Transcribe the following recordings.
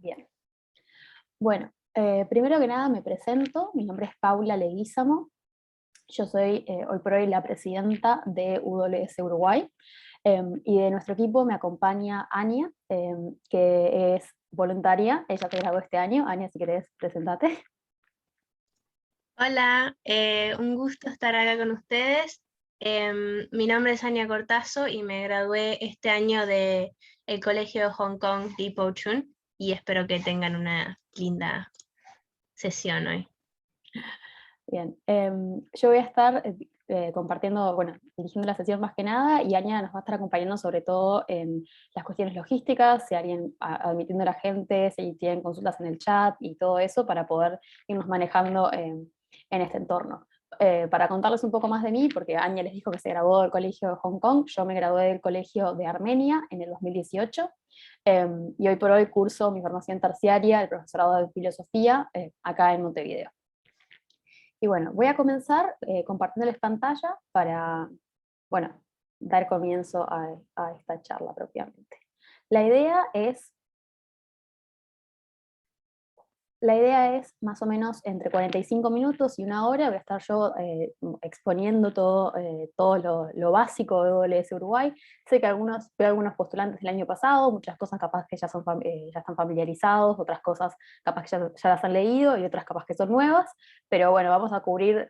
Bien. Bueno, primero que nada me presento, mi nombre es Paula Leguízamo, yo soy hoy por hoy la presidenta de UWS Uruguay, y de nuestro equipo me acompaña Ania, que es voluntaria, ella se graduó este año. Ania, si querés, presentate. Hola, un gusto estar acá con ustedes. Mi nombre es Ania Cortazo y me gradué este año del Colegio de Hong Kong Di Po Chun y espero que tengan una linda sesión hoy. Bien, yo voy a estar compartiendo, bueno, dirigiendo la sesión más que nada, y Ania nos va a estar acompañando sobre todo en las cuestiones logísticas, si alguien admitiendo a la gente, si tienen consultas en el chat y todo eso, para poder irnos manejando en este entorno. Para contarles un poco más de mí, porque Ania les dijo que se graduó del Colegio de Hong Kong, yo me gradué del Colegio de Armenia en el 2018, y hoy por hoy curso mi formación terciaria, el profesorado de Filosofía, acá en Montevideo. Y bueno, voy a comenzar compartiéndoles pantalla para, bueno, dar comienzo a esta charla propiamente. La idea es La idea es más o menos entre 45 minutos y una hora. Voy a estar yo exponiendo todo lo básico de WS Uruguay. Sé que veo algunos postulantes del año pasado, muchas cosas capaz que ya están familiarizados, otras cosas capaz que ya las han leído y otras capaz que son nuevas, pero bueno, vamos a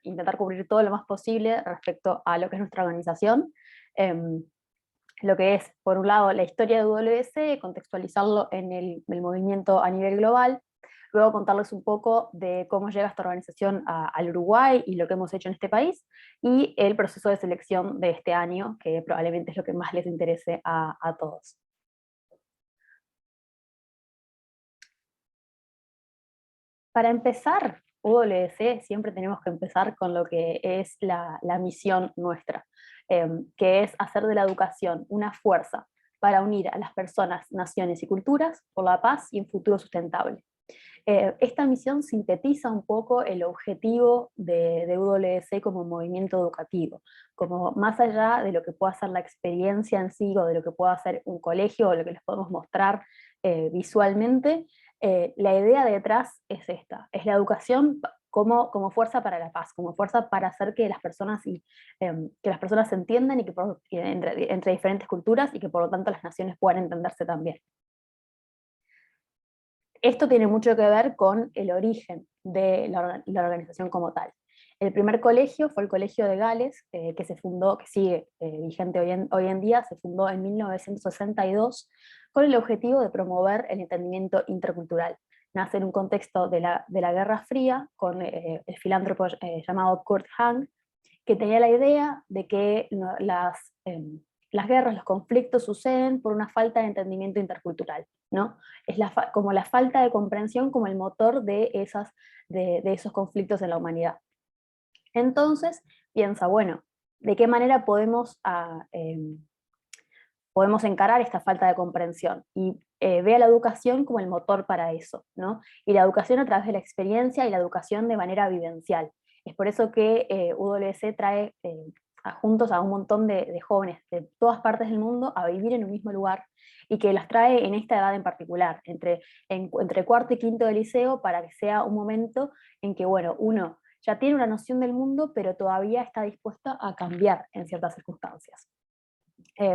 intentar cubrir todo lo más posible respecto a lo que es nuestra organización. Em, lo que es, por un lado, la historia de WS, contextualizarlo en el movimiento a nivel global, luego contarles un poco de cómo llega esta organización al Uruguay y lo que hemos hecho en este país, y el proceso de selección de este año, que probablemente es lo que más les interese a todos. Para empezar, UWC siempre tenemos que empezar con lo que es la misión nuestra, que es hacer de la educación una fuerza para unir a las personas, naciones y culturas por la paz y un futuro sustentable. Esta misión sintetiza un poco el objetivo de UWC como movimiento educativo, como más allá de lo que pueda ser la experiencia en sí, o de lo que pueda hacer un colegio, o lo que les podemos mostrar visualmente. La idea detrás es esta, es la educación como fuerza para la paz, como fuerza para hacer que las personas, que las personas se entiendan, y entre diferentes culturas, y que por lo tanto las naciones puedan entenderse también. Esto tiene mucho que ver con el origen de la organización como tal. El primer colegio fue el Colegio de Gales, que se fundó, que sigue vigente hoy en día, se fundó en 1962 con el objetivo de promover el entendimiento intercultural. Nace en un contexto de la Guerra Fría con el filántropo llamado Kurt Hahn, que tenía la idea de que las guerras, los conflictos suceden por una falta de entendimiento intercultural, ¿no? Es como la falta de comprensión como el motor de esos conflictos en la humanidad. Entonces piensa, bueno, ¿de qué manera podemos encarar esta falta de comprensión? Y ve a la educación como el motor para eso, ¿no? Y la educación a través de la experiencia, y la educación de manera vivencial. Es por eso que UWC trae juntos a un montón de jóvenes de todas partes del mundo a vivir en un mismo lugar, y que las trae en esta edad en particular, entre cuarto y quinto de liceo, para que sea un momento en que, bueno, uno ya tiene una noción del mundo, pero todavía está dispuesta a cambiar en ciertas circunstancias.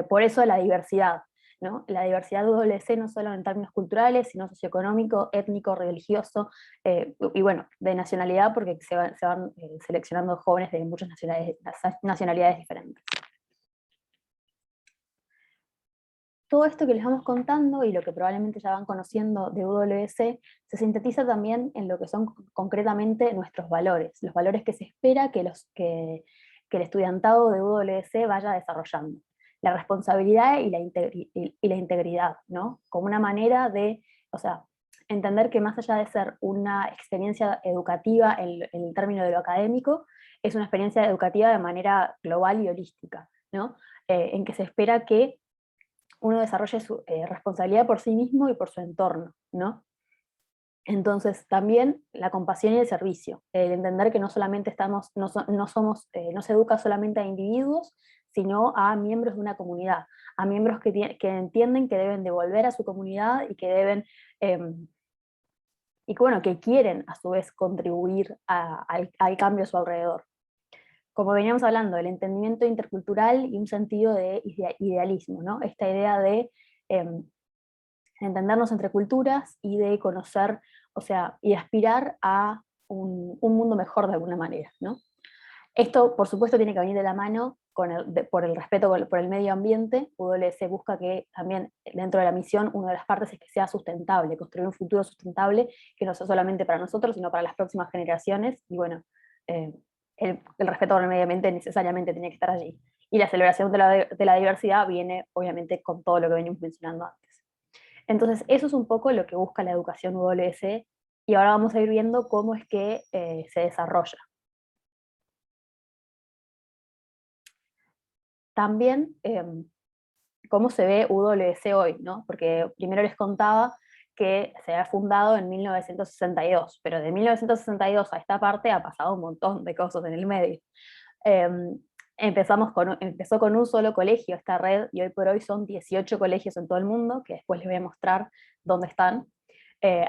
Por eso la diversidad, ¿no? La diversidad de WC, no solo en términos culturales, sino socioeconómico, étnico, religioso, y bueno, de nacionalidad, porque se van seleccionando jóvenes de muchas nacionalidades diferentes. Todo esto que les vamos contando, y lo que probablemente ya van conociendo de UWC, se sintetiza también en lo que son concretamente nuestros valores, los valores que se espera que el estudiantado de UWC vaya desarrollando. La responsabilidad y la integridad, ¿no? Como una manera de, o sea, entender que más allá de ser una experiencia educativa en el término de lo académico, es una experiencia educativa de manera global y holística, ¿no? En que se espera que uno desarrolle su responsabilidad por sí mismo y por su entorno, ¿no? Entonces, también la compasión y el servicio, el entender que no solamente no se educa solamente a individuos, sino a miembros de una comunidad, a miembros que entienden que deben devolver a su comunidad, y que deben y que, bueno, que quieren a su vez contribuir al cambio a su alrededor. Como veníamos hablando, el entendimiento intercultural y un sentido de idealismo, ¿no? Esta idea de entendernos entre culturas y de conocer, o sea, y aspirar a un mundo mejor de alguna manera, ¿no? Esto, por supuesto, tiene que venir de la mano por el respeto por el medio ambiente. UWC busca que también dentro de la misión una de las partes es que sea sustentable, construir un futuro sustentable que no sea solamente para nosotros, sino para las próximas generaciones. Y bueno, el respeto por el medio ambiente necesariamente tiene que estar allí. Y la celebración de la diversidad viene, obviamente, con todo lo que venimos mencionando antes. Entonces, eso es un poco lo que busca la educación UWC, y ahora vamos a ir viendo cómo es que se desarrolla. También cómo se ve UWC hoy, ¿no? Porque primero les contaba que se había fundado en 1962, pero de 1962 a esta parte ha pasado un montón de cosas en el medio. Eh, empezó con un solo colegio esta red, y hoy por hoy son 18 colegios en todo el mundo, que después les voy a mostrar dónde están.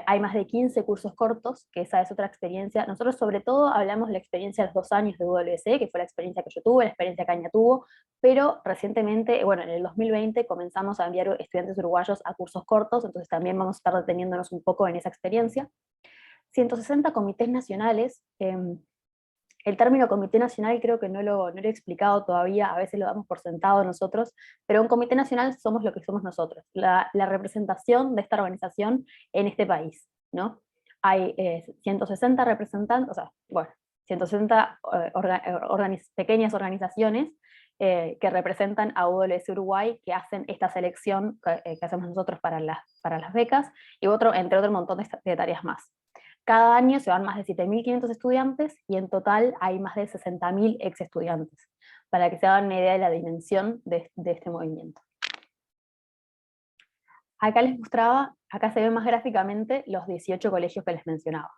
Hay más de 15 cursos cortos, que esa es otra experiencia. Nosotros sobre todo hablamos de la experiencia de los 2 años de UWC, que fue la experiencia que yo tuve, la experiencia que Aña tuvo, pero recientemente, bueno, en el 2020 comenzamos a enviar estudiantes uruguayos a cursos cortos, entonces también vamos a estar deteniéndonos un poco en esa experiencia. 160 comités nacionales. El término comité nacional creo que no lo he explicado todavía, a veces lo damos por sentado nosotros, pero un comité nacional somos lo que somos nosotros, la representación de esta organización en este país, ¿no? Hay 160 representantes, o sea, bueno, 160 pequeñas organizaciones que representan a UWC Uruguay, que hacen esta selección que hacemos nosotros para las becas, y entre otro montón de tareas más. Cada año se van más de 7.500 estudiantes y en total hay más de 60.000 ex estudiantes, para que se hagan una idea de la dimensión de este movimiento. Acá les mostraba, acá se ven más gráficamente los 18 colegios que les mencionaba.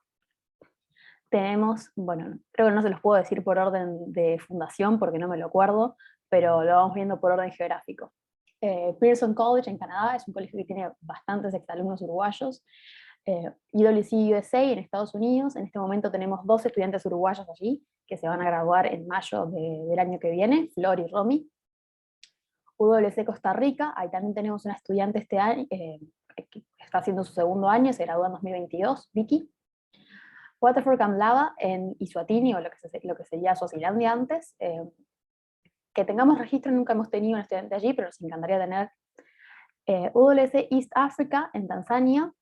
Tenemos, bueno, creo que no se los puedo decir por orden de fundación porque no me lo acuerdo, pero lo vamos viendo por orden geográfico. Pearson College en Canadá es un colegio que tiene bastantes exalumnos uruguayos. EWC USA en Estados Unidos, en este momento tenemos 2 estudiantes uruguayos allí, que se van a graduar en mayo del año que viene, Flor y Romy. UWC Costa Rica, ahí también tenemos una estudiante este año, que está haciendo su segundo año, se gradúa en 2022, Vicky. Waterford Camlava en Isuatini, o lo que sería Suazilandia antes. Que tengamos registro, nunca hemos tenido un estudiante allí, pero nos encantaría tener. UWC East Africa en Tanzania.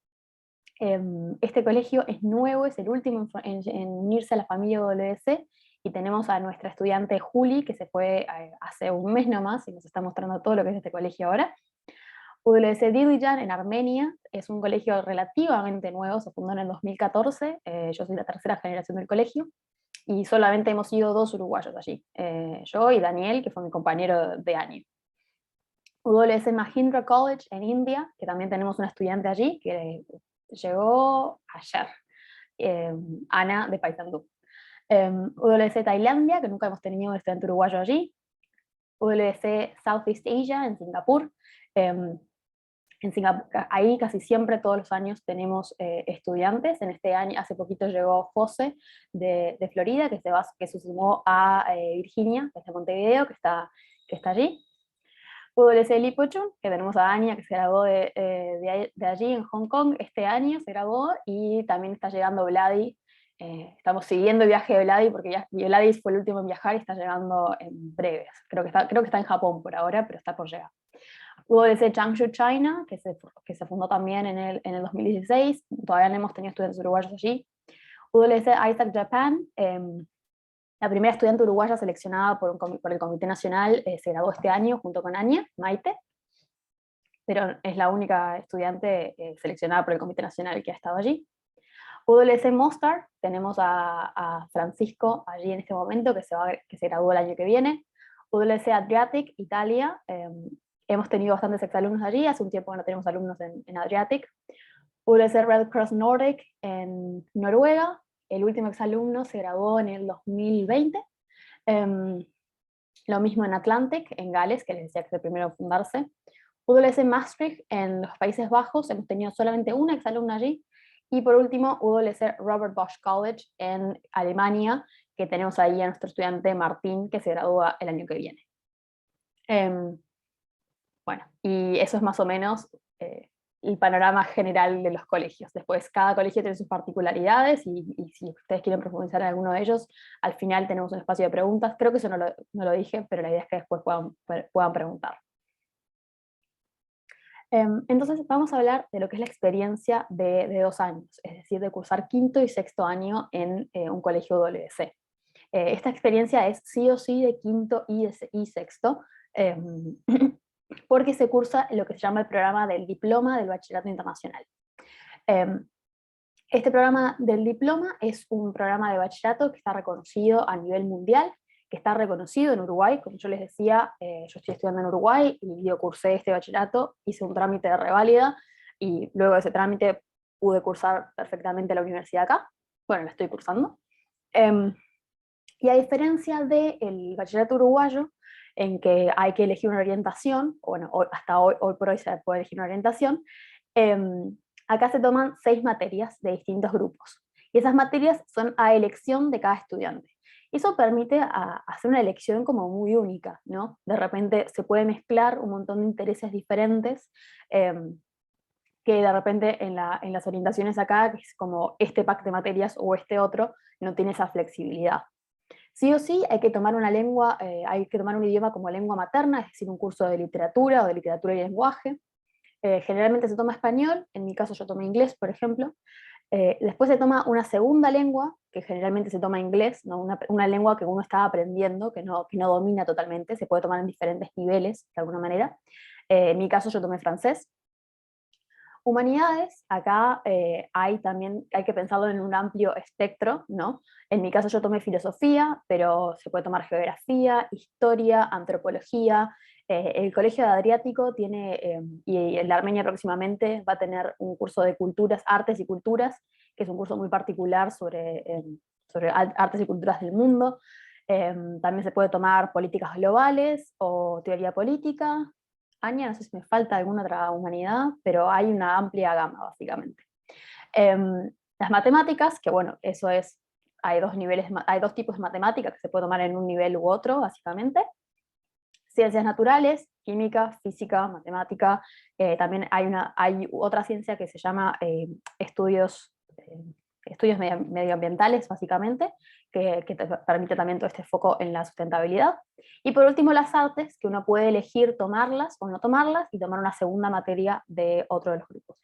Este colegio es nuevo, es el último en unirse a la familia UWC, y tenemos a nuestra estudiante Juli, que se fue hace un mes nomás y nos está mostrando todo lo que es este colegio ahora. UWC Dilijan en Armenia es un colegio relativamente nuevo, se fundó en el 2014, yo soy la tercera generación del colegio, y solamente hemos ido 2 uruguayos allí, yo y Daniel, que fue mi compañero de año. UWC Mahindra College en India, que también tenemos una estudiante allí, que llegó ayer, Ana de Paysandú. UWC Tailandia, que nunca hemos tenido un estudiante uruguayo allí. UWC Southeast Asia en Singapur. Ahí casi siempre todos los años tenemos estudiantes. En este año, hace poquito llegó José de Florida, que se sumó a Virginia, desde Montevideo, que está allí. UWC Lipochun, que tenemos a Anya, que se graduó de allí en Hong Kong este año, se graduó, y también está llegando Vladi. Estamos siguiendo el viaje de Vladi, porque Vladi fue el último en viajar y está llegando en breves. Creo que está en Japón por ahora, pero está por llegar. UWC Changshu China, que se fundó también en el 2016, todavía no hemos tenido estudiantes uruguayos allí. UWC Isaac Japan, la primera estudiante uruguaya seleccionada por el Comité Nacional se graduó este año junto con Anya, Maite, pero es la única estudiante seleccionada por el Comité Nacional que ha estado allí. UWC Mostar, tenemos a Francisco allí en este momento, que se graduó el año que viene. UWC Adriatic, Italia, hemos tenido bastantes exalumnos allí, hace un tiempo que no tenemos alumnos en Adriatic. UWC Red Cross Nordic en Noruega, el último exalumno se graduó en el 2020. Lo mismo en Atlantic, en Gales, que les decía que es el primero en fundarse. UWC Maastricht en los Países Bajos, hemos tenido solamente una exalumna allí, Y por último, UWC Robert Bosch College en Alemania, que tenemos ahí a nuestro estudiante Martín, que se gradúa el año que viene. Bueno, y eso es más o menos el panorama general de los colegios. Después, cada colegio tiene sus particularidades y si ustedes quieren profundizar en alguno de ellos, al final tenemos un espacio de preguntas. Creo que eso no lo dije, pero la idea es que después puedan preguntar. Entonces vamos a hablar de lo que es la experiencia de 2 años, es decir, de cursar quinto y sexto año en un colegio WC. Esta experiencia es sí o sí de quinto y sexto, porque se cursa lo que se llama el programa del diploma del bachillerato internacional. Este programa del diploma es un programa de bachillerato que está reconocido a nivel mundial, que está reconocido en Uruguay. Como yo les decía, yo estoy estudiando en Uruguay y yo cursé este bachillerato, hice un trámite de reválida y luego de ese trámite pude cursar perfectamente la universidad acá. Bueno, la estoy cursando. Y a diferencia del bachillerato uruguayo, en que hay que elegir una orientación, bueno, hasta hoy por hoy se puede elegir una orientación, acá se toman 6 materias de distintos grupos. Y esas materias son a elección de cada estudiante. Eso permite hacer una elección como muy única, ¿no? De repente se puede mezclar un montón de intereses diferentes, que de repente en las orientaciones acá, que es como este pack de materias o este otro, no tiene esa flexibilidad. Sí o sí hay que tomar una lengua, hay que tomar un idioma como lengua materna, es decir, un curso de literatura o de literatura y lenguaje. Generalmente se toma español, en mi caso yo tomé inglés, por ejemplo. Después se toma una segunda lengua, que generalmente se toma inglés, ¿no? Una lengua que uno está aprendiendo, que no domina totalmente, se puede tomar en diferentes niveles, de alguna manera. En mi caso yo tomé francés. Humanidades, acá hay que pensarlo en un amplio espectro, ¿no? En mi caso yo tomé filosofía, pero se puede tomar geografía, historia, antropología. El Colegio de Adriático tiene, y el de Armenia próximamente, va a tener un curso de culturas, artes y culturas, que es un curso muy particular sobre artes y culturas del mundo. También se puede tomar políticas globales o teoría política. Aña, no sé si me falta alguna otra humanidad, pero hay una amplia gama, básicamente. Las matemáticas, que bueno, eso es, hay 2 tipos de matemáticas que se puede tomar en un nivel u otro, básicamente. Ciencias naturales, química, física, matemática. También hay otra ciencia que se llama estudios medioambientales, básicamente, que te permite también todo este foco en la sustentabilidad. Y por último, las artes, que uno puede elegir tomarlas o no tomarlas y tomar una segunda materia de otro de los grupos.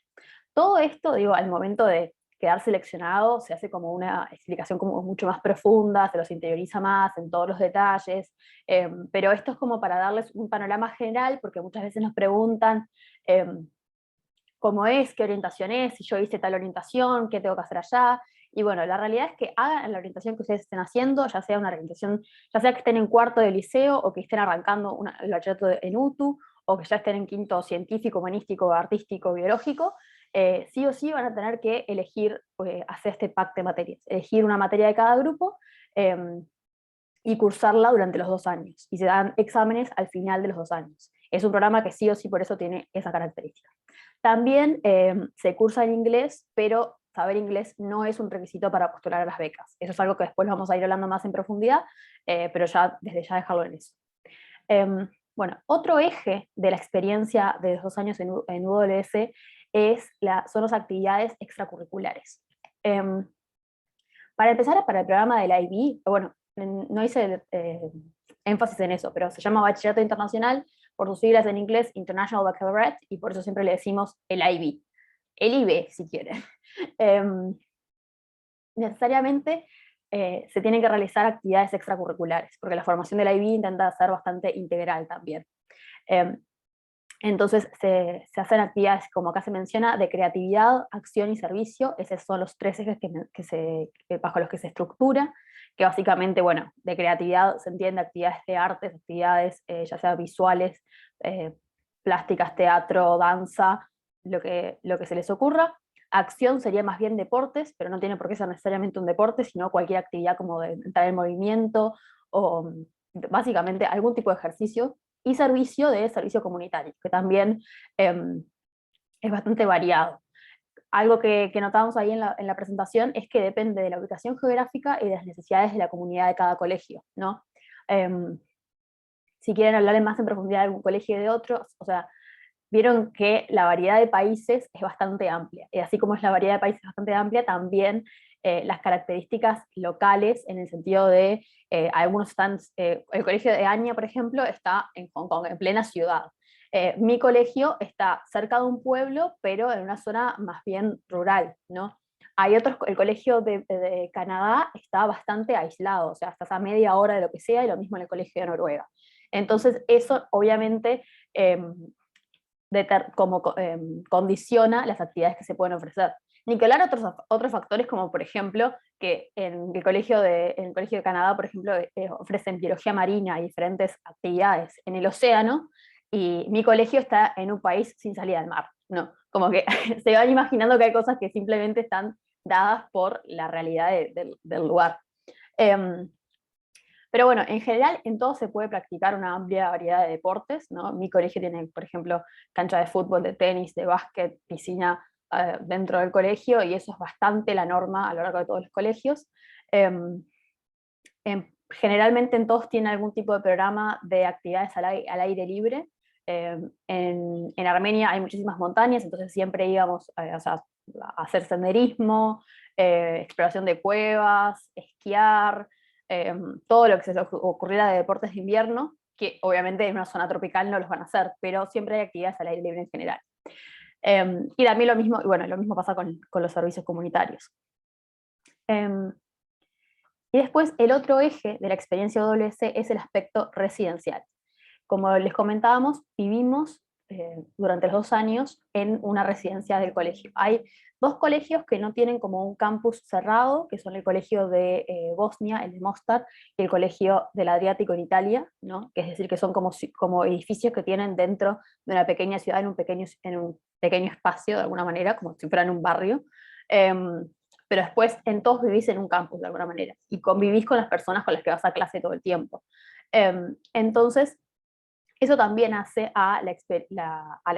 Todo esto, digo, al momento de quedar seleccionado, se hace como una explicación como mucho más profunda, se los interioriza más en todos los detalles, pero esto es como para darles un panorama general, porque muchas veces nos preguntan cómo es, qué orientación es, si yo hice tal orientación, qué tengo que hacer allá. Y bueno, la realidad es que hagan la orientación que ustedes estén haciendo, ya sea una orientación, ya sea que estén en cuarto de liceo o que estén arrancando el bachillerato en UTU, o que ya estén en quinto científico, humanístico, artístico, biológico, sí o sí van a tener que elegir, hacer este pack de materias, elegir una materia de cada grupo y cursarla durante los 2 años. Y se dan exámenes al final de los 2 años. Es un programa que sí o sí por eso tiene esa característica. También se cursa en inglés, pero saber inglés no es un requisito para postular a las becas. Eso es algo que después vamos a ir hablando más en profundidad, pero desde ya dejarlo en eso. Bueno, otro eje de la experiencia de 2 años en UWS son las actividades extracurriculares. Para empezar, para el programa del IB, bueno, no hice énfasis en eso, pero se llama Bachillerato Internacional, por sus siglas en inglés, International Baccalaureate, y por eso siempre le decimos el IB. El IB, si quieren. Necesariamente se tienen que realizar actividades extracurriculares, porque la formación del IB intenta ser bastante integral también. Entonces se hacen actividades, como acá se menciona, de creatividad, acción y servicio. Esos son los 3 ejes bajo los que se estructura, que básicamente, bueno, de creatividad se entiende actividades de artes, actividades ya sea visuales, plásticas, teatro, danza, lo que se les ocurra. Acción sería más bien deportes, pero no tiene por qué ser necesariamente un deporte, sino cualquier actividad como de entrar en movimiento o básicamente algún tipo de ejercicio. Y servicio comunitario, que también es bastante variado. algo que notamos ahí en la presentación es que depende de la ubicación geográfica y de las necesidades de la comunidad de cada colegio, ¿no? Em, si quieren hablar más en profundidad de algún colegio y de otro, o sea, vieron que la variedad de países es bastante amplia. Y así como es la variedad de países bastante amplia, también las características locales, en el sentido de, algunos están, el colegio de Anya, por ejemplo, está en Hong Kong, en plena ciudad. Mi colegio está cerca de un pueblo, pero en una zona más bien rural, ¿no? Hay otros, el colegio de Canadá está bastante aislado, o sea, estás a media hora de lo que sea, y lo mismo en el colegio de Noruega. Entonces, eso obviamente como condiciona las actividades que se pueden ofrecer. Ni que hablar otros factores, como por ejemplo que en el colegio de Canadá, por ejemplo, ofrecen biología marina y diferentes actividades en el océano, y mi colegio está en un país sin salida al mar, ¿no? Como que se van imaginando que hay cosas que simplemente están dadas por la realidad del lugar. Eh, pero bueno, en general en todo se puede practicar una amplia variedad de deportes, ¿no? Mi colegio tiene, por ejemplo, cancha de fútbol, de tenis, de básquet, piscina dentro del colegio, y eso es bastante la norma a lo largo de todos los colegios. Generalmente en todos tienen algún tipo de programa de actividades al aire libre. En Armenia hay muchísimas montañas, entonces siempre íbamos o sea, a hacer senderismo, exploración de cuevas, esquiar, todo lo que se les ocurriera de deportes de invierno, que obviamente en una zona tropical no los van a hacer, pero siempre hay actividades al aire libre en general. Y también lo mismo, bueno, lo mismo pasa con los servicios comunitarios. Y después el otro eje de la experiencia WC es el aspecto residencial. Como les comentábamos, vivimos durante los 2 años en una residencia del colegio. Hay 2 colegios que no tienen como un campus cerrado, que son el colegio de Bosnia, el de Mostar, y el colegio del Adriático en Italia, ¿no? Que es decir, que son como edificios que tienen dentro de una pequeña ciudad, en un pequeño espacio, de alguna manera, como si fueran un barrio. Pero después en todos vivís en un campus, de alguna manera, y convivís con las personas con las que vas a clase todo el tiempo. Entonces, eso también hace a la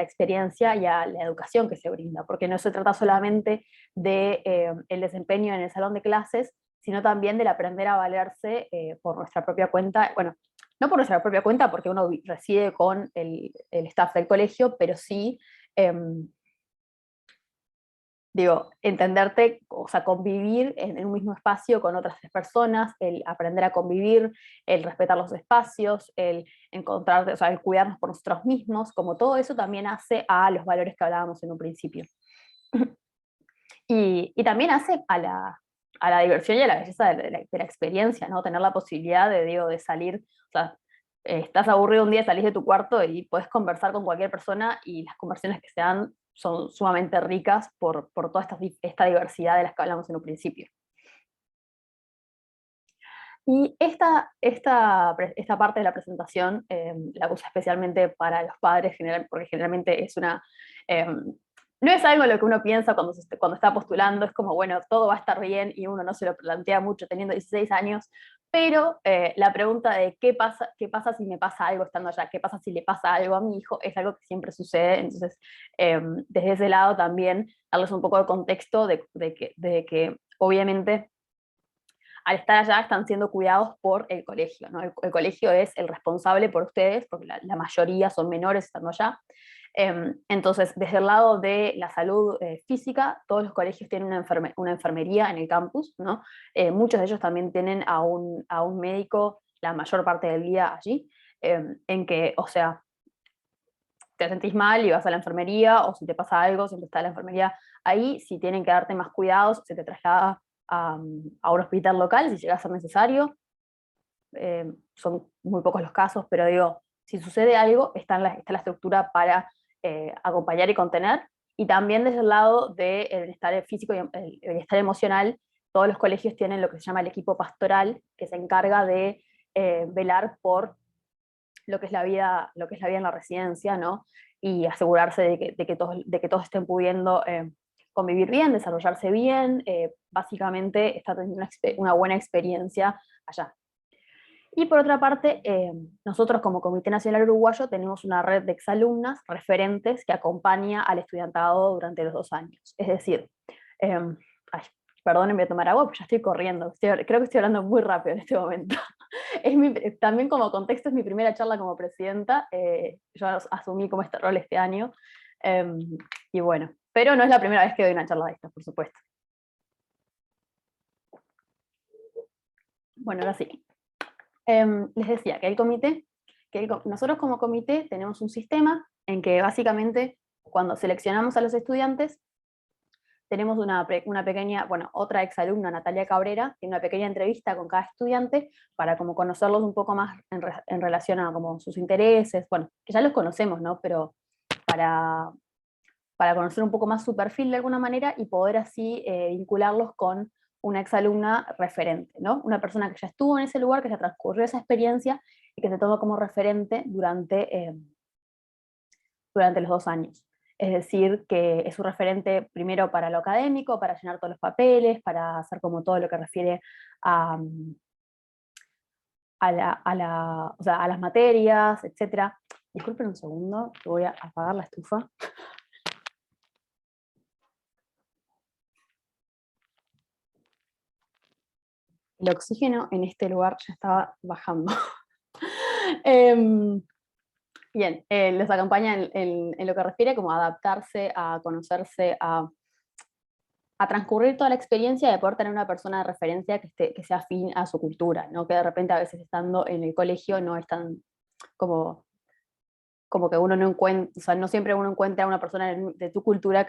experiencia y a la educación que se brinda, porque no se trata solamente de el desempeño en el salón de clases, sino también del aprender a valerse por nuestra propia cuenta, bueno, no por nuestra propia cuenta, porque uno reside con el staff del colegio, pero sí, digo, entenderte, o sea, convivir en un mismo espacio con otras 3 personas, el aprender a convivir, el respetar los espacios, el encontrar, o sea, el cuidarnos por nosotros mismos, como todo eso también hace a los valores que hablábamos en un principio. Y también hace a la diversión y a la belleza de la experiencia, ¿no? Tener la posibilidad de salir, o sea, estás aburrido un día, salís de tu cuarto y puedes conversar con cualquier persona, y las conversaciones que se dan son sumamente ricas por toda esta diversidad de las que hablamos en un principio. Y esta parte de la presentación la uso especialmente para los padres, porque generalmente es no es algo en lo que uno piensa cuando está postulando, es como, bueno, todo va a estar bien, y uno no se lo plantea mucho teniendo 16 años, pero la pregunta de qué pasa si me pasa algo estando allá, qué pasa si le pasa algo a mi hijo, es algo que siempre sucede. Entonces, desde ese lado también darles un poco de contexto de que obviamente al estar allá están siendo cuidados por el colegio, ¿no? El colegio es el responsable por ustedes, porque la mayoría son menores estando allá. Entonces, desde el lado de la salud física, todos los colegios tienen una enfermería en el campus, ¿no? Muchos de ellos también tienen a un médico la mayor parte del día allí, en que, o sea, te sentís mal y vas a la enfermería, o si te pasa algo, siempre está la enfermería ahí. Si tienen que darte más cuidados, se te traslada a un hospital local si llega a ser necesario. Son muy pocos los casos, pero digo, si sucede algo, está la estructura para acompañar y contener. Y también desde el lado del bienestar físico y el bienestar emocional, todos los colegios tienen lo que se llama el equipo pastoral, que se encarga de velar por lo que es la vida en la residencia, ¿no? Y asegurarse de que todos estén pudiendo convivir bien, desarrollarse bien, básicamente está teniendo una buena experiencia allá. Y por otra parte, nosotros como Comité Nacional Uruguayo tenemos una red de exalumnas referentes que acompaña al estudiantado durante los 2 años. Es decir, ay, perdonen, voy a tomar agua, porque ya estoy corriendo. Creo que estoy hablando muy rápido en este momento. También como contexto es mi primera charla como presidenta. Yo asumí como este rol este año. Y bueno, pero no es la primera vez que doy una charla de estas, por supuesto. Bueno, ahora sí. Les decía que nosotros como comité tenemos un sistema en que básicamente cuando seleccionamos a los estudiantes tenemos una pequeña, bueno, otra exalumna, Natalia Cabrera, tiene una pequeña entrevista con cada estudiante para como conocerlos un poco más en relación a como sus intereses, bueno, que ya los conocemos, ¿no? Pero para conocer un poco más su perfil de alguna manera y poder así vincularlos con una exalumna referente, ¿no? Una persona que ya estuvo en ese lugar, que ya transcurrió esa experiencia y que se toma como referente durante los 2 años. Es decir, que es un referente primero para lo académico, para llenar todos los papeles, para hacer como todo lo que refiere a, o sea, a las materias, etc. Disculpen un segundo, que voy a apagar la estufa. El oxígeno en este lugar ya estaba bajando. Bien, les acompaña en lo que refiere como a adaptarse, a conocerse, a transcurrir toda la experiencia de poder tener una persona de referencia que sea afín a su cultura, ¿no? Que de repente a veces estando en el colegio no es tan como que uno no encuentra, o sea, no siempre uno encuentra a una persona de tu cultura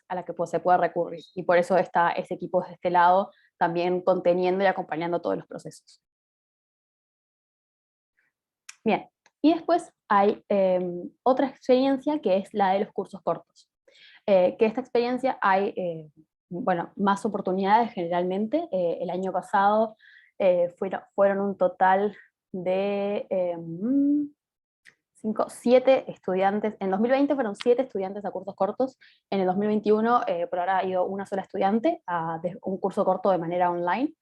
a la que se pueda recurrir. Y por eso está ese equipo de este lado también conteniendo y acompañando todos los procesos. Bien, y después hay otra experiencia que es la de los cursos cortos. Que esta experiencia hay, bueno, más oportunidades generalmente. El año pasado fueron un total de 7 estudiantes. En 2020 fueron 7 estudiantes a cursos cortos. En el 2021 por ahora ha ido una sola estudiante a un curso corto de manera online.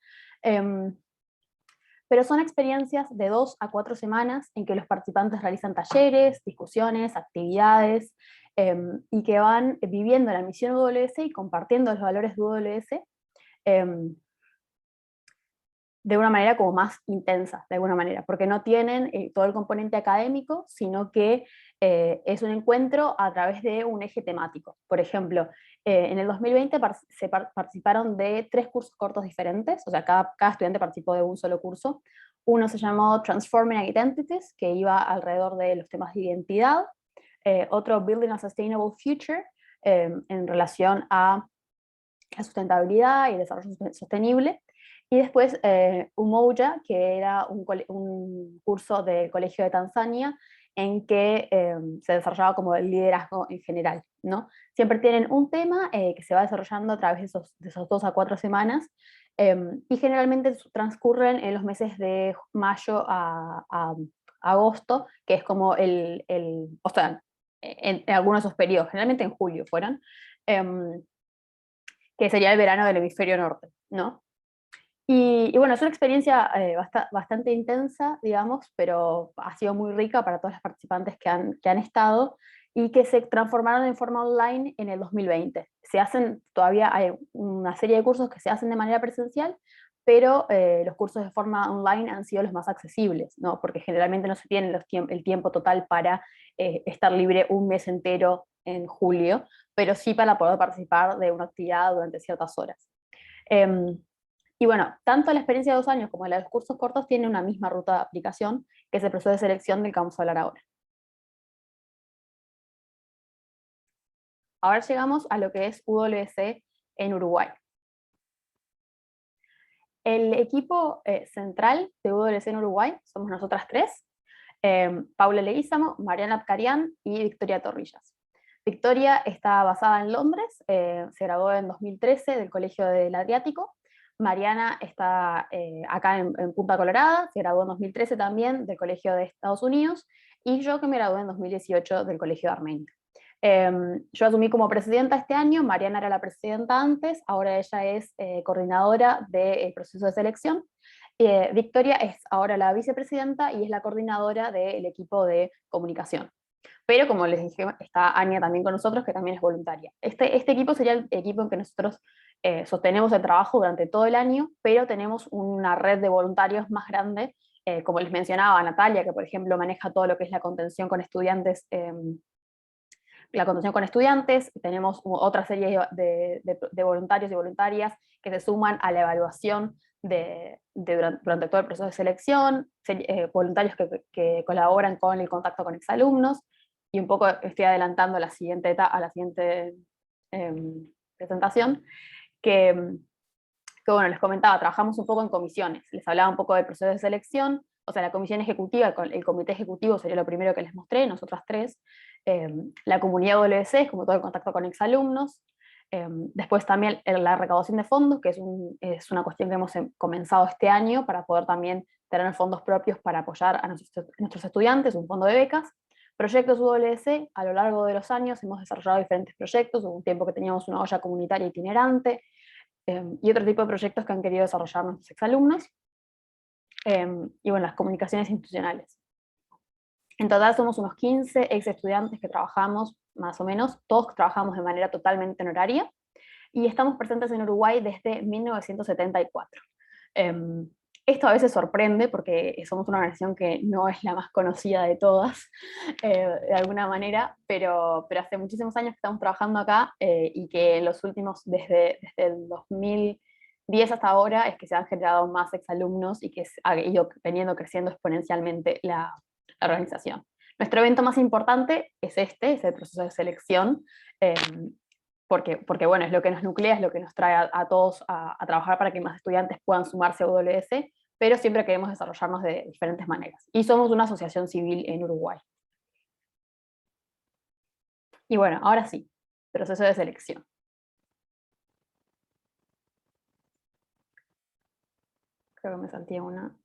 Pero son experiencias de 2 a 4 semanas en que los participantes realizan talleres, discusiones, actividades, y que van viviendo la misión UWS y compartiendo los valores de UWS de una manera como más intensa, de alguna manera, porque no tienen todo el componente académico, sino que es un encuentro a través de un eje temático. Por ejemplo, en el 2020 participaron de 3 cursos cortos diferentes, o sea, cada estudiante participó de un solo curso. Uno se llamó Transforming Identities, que iba alrededor de los temas de identidad. Otro, Building a Sustainable Future, en relación a la sustentabilidad y el desarrollo sostenible. Y después Umoja, que era un curso del Colegio de Tanzania en que se desarrollaba como el liderazgo en general, ¿no? Siempre tienen un tema que se va desarrollando a través de esos 2 a 4 semanas, y generalmente transcurren en los meses de mayo a agosto, que es como o sea, en algunos de esos periodos, generalmente en julio fueron, que sería el verano del hemisferio norte, ¿no? Y bueno, es una experiencia bastante intensa, digamos, pero ha sido muy rica para todos los participantes que han estado y que se transformaron en forma online en el 2020. Todavía hay una serie de cursos que se hacen de manera presencial, pero los cursos de forma online han sido los más accesibles, ¿no? Porque generalmente no se tiene el tiempo total para estar libre un mes entero en julio, pero sí para poder participar de una actividad durante ciertas horas. Y bueno, tanto la experiencia de 2 años como la de los cursos cortos tiene una misma ruta de aplicación, que es el proceso de selección del que vamos a hablar ahora. Ahora llegamos a lo que es UWC en Uruguay. El equipo central de UWC en Uruguay somos nosotras 3, Paula Leguízamo, Mariana Abcarian y Victoria Torrillas. Victoria está basada en Londres, se graduó en 2013 del Colegio del Adriático. Mariana está acá en Punta Colorada, se graduó en 2013 también del Colegio de Estados Unidos, y yo que me gradué en 2018 del Colegio de Armenia. Yo asumí como presidenta este año, Mariana era la presidenta antes, ahora ella es coordinadora del proceso de selección, Victoria es ahora la vicepresidenta y es la coordinadora del equipo de comunicación. Pero como les dije, está Ania también con nosotros, que también es voluntaria. Este equipo sería el equipo en que nosotros sostenemos el trabajo durante todo el año, pero tenemos una red de voluntarios más grande, como les mencionaba Natalia, que por ejemplo maneja todo lo que es la contención con estudiantes. Tenemos otra serie de voluntarios y voluntarias que se suman a la evaluación durante todo el proceso de selección, voluntarios que colaboran con el contacto con exalumnos, y un poco estoy adelantando a la siguiente presentación, que, bueno, les comentaba, trabajamos un poco en comisiones, les hablaba un poco del proceso de selección, o sea, la comisión ejecutiva, el comité ejecutivo sería lo primero que les mostré, nosotras tres, la comunidad WC, es como todo el contacto con exalumnos, después también la recaudación de fondos, que es una cuestión que hemos comenzado este año para poder también tener fondos propios para apoyar a nuestros estudiantes, un fondo de becas. Proyectos WC, a lo largo de los años hemos desarrollado diferentes proyectos, hubo un tiempo que teníamos una olla comunitaria itinerante, y otro tipo de proyectos que han querido desarrollar nuestros exalumnos, y bueno, las comunicaciones institucionales. En total somos unos 15 ex estudiantes que trabajamos, más o menos, todos trabajamos de manera totalmente honoraria, y estamos presentes en Uruguay desde 1974. Esto a veces sorprende porque somos una organización que no es la más conocida de todas, de alguna manera, pero hace muchísimos años que estamos trabajando acá, y que en los últimos, desde el 2010 hasta ahora, es que se han generado más exalumnos y que ha ido creciendo exponencialmente la organización. Nuestro evento más importante es es el proceso de selección, porque bueno, es lo que nos nuclea, es lo que nos trae a todos a trabajar para que más estudiantes puedan sumarse a UWS, pero siempre queremos desarrollarnos de diferentes maneras. Y somos una asociación civil en Uruguay. Y bueno, ahora sí, proceso de selección. Creo que me salté una.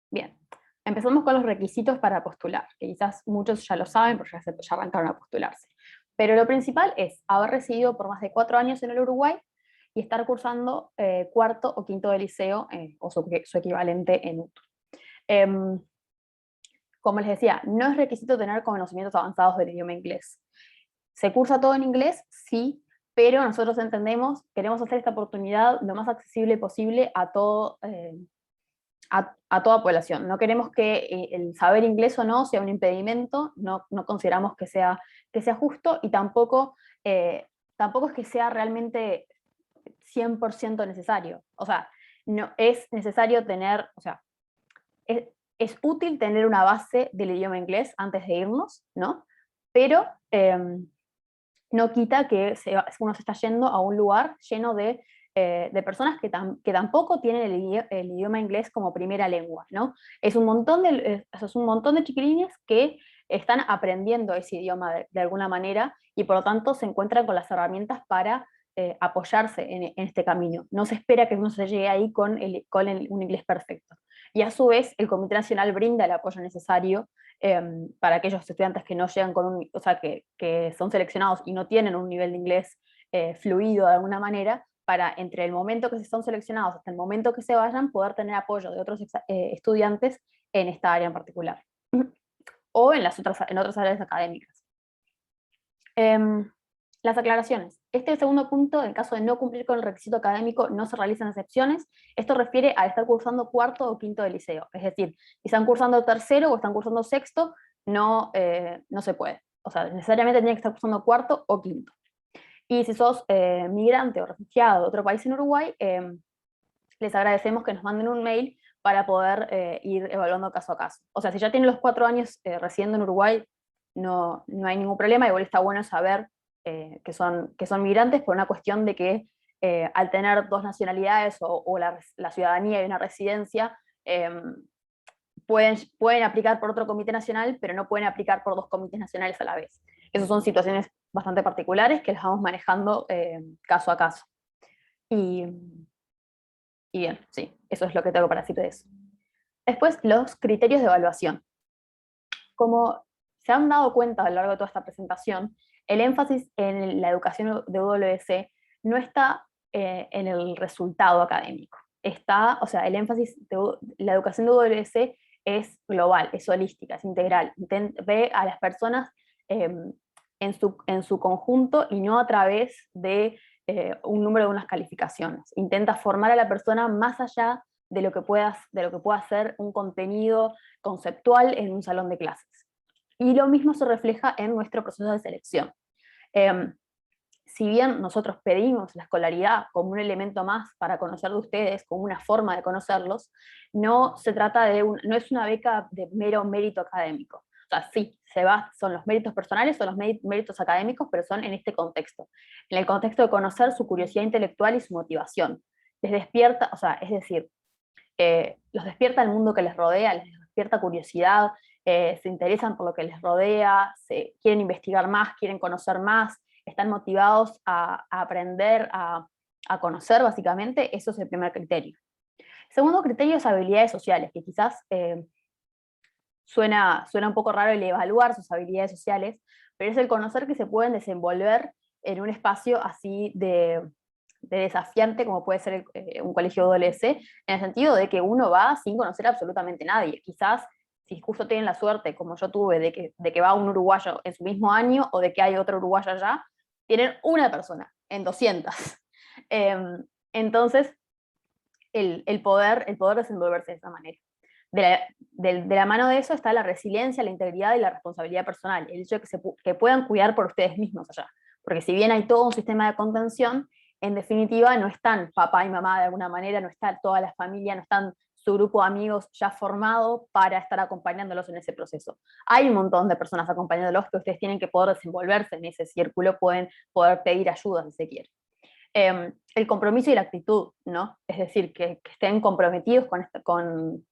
Bien, empezamos con los requisitos para postular, que quizás muchos ya lo saben porque ya arrancaron a postularse. Pero lo principal es haber residido por más de 4 años en el Uruguay y estar cursando cuarto o quinto de liceo, o su equivalente en UTU. Como les decía, no es requisito tener conocimientos avanzados del idioma inglés. ¿Se cursa todo en inglés? Sí, pero nosotros queremos hacer esta oportunidad lo más accesible posible a toda población. No queremos que el saber inglés o no sea un impedimento, no consideramos que sea justo, y tampoco es que sea realmente 100% necesario. O sea, no es necesario tener, o sea, es útil tener una base del idioma inglés antes de irnos, ¿no? Pero no quita que uno se está yendo a un lugar lleno de personas que tampoco tienen el idioma inglés como primera lengua, ¿no? Es un montón de chiquilines que están aprendiendo ese idioma de alguna manera, y por lo tanto se encuentran con las herramientas para apoyarse en este camino. No se espera que uno se llegue ahí con un inglés perfecto. Y a su vez, el Comité Nacional brinda el apoyo necesario para aquellos estudiantes que no llegan o sea, que son seleccionados y no tienen un nivel de inglés fluido de alguna manera, para entre el momento que se son seleccionados hasta el momento que se vayan, poder tener apoyo de otros estudiantes en esta área en particular, o en otras áreas académicas. Las aclaraciones. Este segundo punto, en caso de no cumplir con el requisito académico, no se realizan excepciones. Esto refiere a estar cursando cuarto o quinto de liceo. Es decir, si están cursando tercero o están cursando sexto, no se puede. O sea, necesariamente tienen que estar cursando cuarto o quinto. Y si sos migrante o refugiado de otro país en Uruguay, les agradecemos que nos manden un mail para poder ir evaluando caso a caso. O sea, si ya tienen los 4 años residiendo en Uruguay, no hay ningún problema. Igual está bueno saber que son migrantes, por una cuestión de que al tener 2 nacionalidades o la ciudadanía y una residencia, pueden aplicar por otro comité nacional, pero no pueden aplicar por 2 comités nacionales a la vez. Esas son situaciones bastante particulares que las vamos manejando caso a caso. Y bien, sí, eso es lo que tengo para decir de eso. Después, los criterios de evaluación. Como se han dado cuenta a lo largo de toda esta presentación, el énfasis en la educación de UWC no está en el resultado académico. O sea, el énfasis de la educación de UWC es global, es holística, es integral. Ve a las personas en su conjunto y no a través de un número de unas calificaciones. Intenta formar a la persona más allá de lo que pueda ser un contenido conceptual en un salón de clases. Y lo mismo se refleja en nuestro proceso de selección. Si bien nosotros pedimos la escolaridad como un elemento más para conocer de ustedes, como una forma de conocerlos, no se trata no es una beca de mero mérito académico. O sea, sí, son los méritos personales, son los méritos académicos, pero son en este contexto, en el contexto de conocer su curiosidad intelectual y su motivación. Les despierta, o sea, es decir, los despierta el mundo que les rodea, les despierta curiosidad, se interesan por lo que les rodea, quieren investigar más, quieren conocer más, están motivados a aprender, a conocer básicamente. Eso es el primer criterio. El segundo criterio es habilidades sociales, que quizás suena un poco raro el evaluar sus habilidades sociales, pero es el conocer que se pueden desenvolver en un espacio así de desafiante como puede ser un colegio WC, en el sentido de que uno va sin conocer absolutamente a nadie. Quizás, si justo tienen la suerte, como yo tuve, de que va un uruguayo en su mismo año o de que hay otro uruguayo allá, tienen una persona en 200. Entonces, el poder desenvolverse de esa manera. De la mano de eso está la resiliencia, la integridad y la responsabilidad personal, el hecho de que puedan cuidar por ustedes mismos allá. Porque si bien hay todo un sistema de contención, en definitiva no están papá y mamá de alguna manera, no está toda la familia, no están su grupo de amigos ya formado para estar acompañándolos en ese proceso. Hay un montón de personas acompañándolos que ustedes tienen que poder desenvolverse en ese círculo, pueden poder pedir ayuda si se quiere. El compromiso y la actitud, ¿no? Es decir, que estén comprometidos con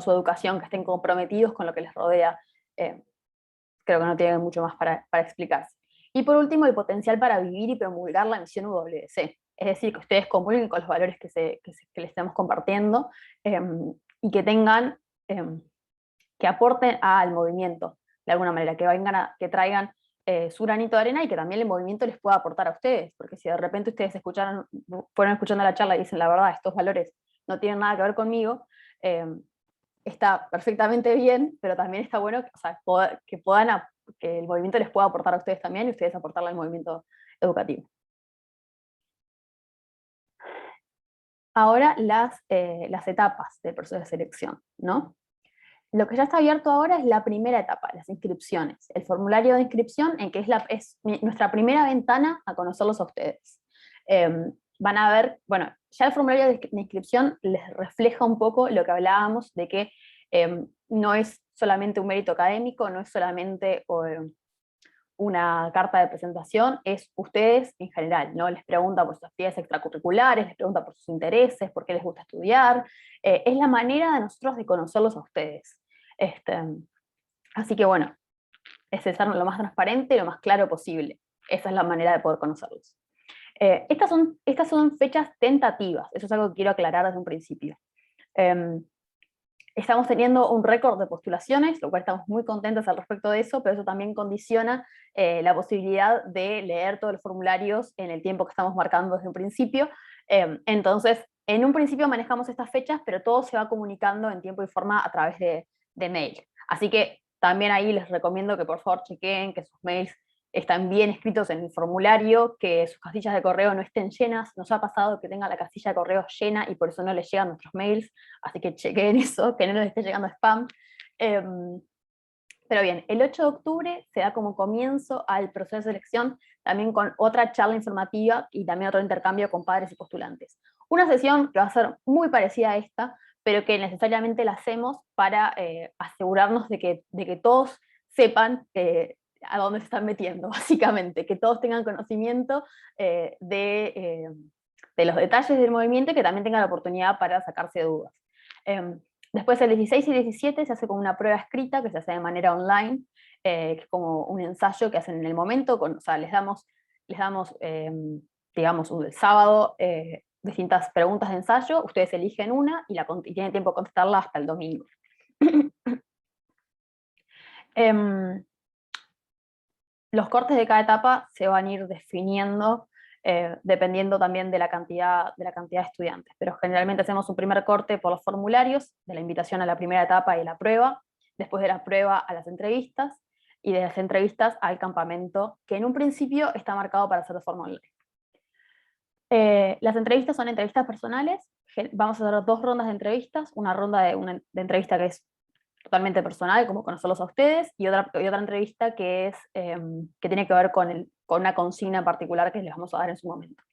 su educación, que estén comprometidos con lo que les rodea. Creo que no tienen mucho más para explicarse. Y por último, el potencial para vivir y promulgar la misión UWC. Es decir, que ustedes comulguen con los valores que les estamos compartiendo y que tengan, que aporten al movimiento, de alguna manera, que traigan su granito de arena y que también el movimiento les pueda aportar a ustedes, porque si de repente ustedes fueron escuchando la charla y dicen, la verdad, estos valores no tienen nada que ver conmigo, está perfectamente bien, pero también está bueno, o sea, que el movimiento les pueda aportar a ustedes también y ustedes aportarle al movimiento educativo. Ahora las etapas del proceso de selección, ¿no? Lo que ya está abierto ahora es la primera etapa, las inscripciones, el formulario de inscripción, en que es nuestra primera ventana a conocerlos a ustedes. Van a ver, bueno, ya el formulario de inscripción les refleja un poco lo que hablábamos de que no es solamente un mérito académico, no es solamente una carta de presentación, es ustedes en general, ¿no? Les pregunta por sus actividades extracurriculares, les pregunta por sus intereses, por qué les gusta estudiar, es la manera de nosotros de conocerlos a ustedes. Así que bueno, es ser lo más transparente y lo más claro posible. Esa es la manera de poder conocerlos. Estas son fechas tentativas, eso es algo que quiero aclarar desde un principio. Estamos teniendo un récord de postulaciones, lo cual estamos muy contentos al respecto de eso, pero eso también condiciona la posibilidad de leer todos los formularios en el tiempo que estamos marcando desde un principio. Entonces, en un principio manejamos estas fechas, pero todo se va comunicando en tiempo y forma a través de mail. Así que también ahí les recomiendo que por favor chequeen que sus mails están bien escritos en el formulario, que sus casillas de correo no estén llenas. Nos ha pasado que tengan la casilla de correo llena y por eso no les llegan nuestros mails, así que chequen eso, que no les esté llegando spam. Pero bien, el 8 de octubre se da como comienzo al proceso de selección, también con otra charla informativa y también otro intercambio con padres y postulantes. Una sesión que va a ser muy parecida a esta, pero que necesariamente la hacemos para asegurarnos de que todos sepan a dónde se están metiendo, básicamente, que todos tengan conocimiento de los detalles del movimiento y que también tengan la oportunidad para sacarse dudas. Después el 16 y 17 se hace como una prueba escrita que se hace de manera online, que es como un ensayo que hacen en el momento, o sea, les damos digamos, el sábado distintas preguntas de ensayo, ustedes eligen una y tienen tiempo de contestarla hasta el domingo. Los cortes de cada etapa se van a ir definiendo dependiendo también de la cantidad de estudiantes. Pero generalmente hacemos un primer corte por los formularios, de la invitación a la primera etapa y la prueba, después de la prueba a las entrevistas, y de las entrevistas al campamento, que en un principio está marcado para hacer de forma online. Las entrevistas son entrevistas personales, vamos a hacer 2 rondas de entrevistas, una ronda de entrevista que es totalmente personal, como conocerlos a ustedes, y otra entrevista que, que tiene que ver con una consigna en particular que les vamos a dar en su momento.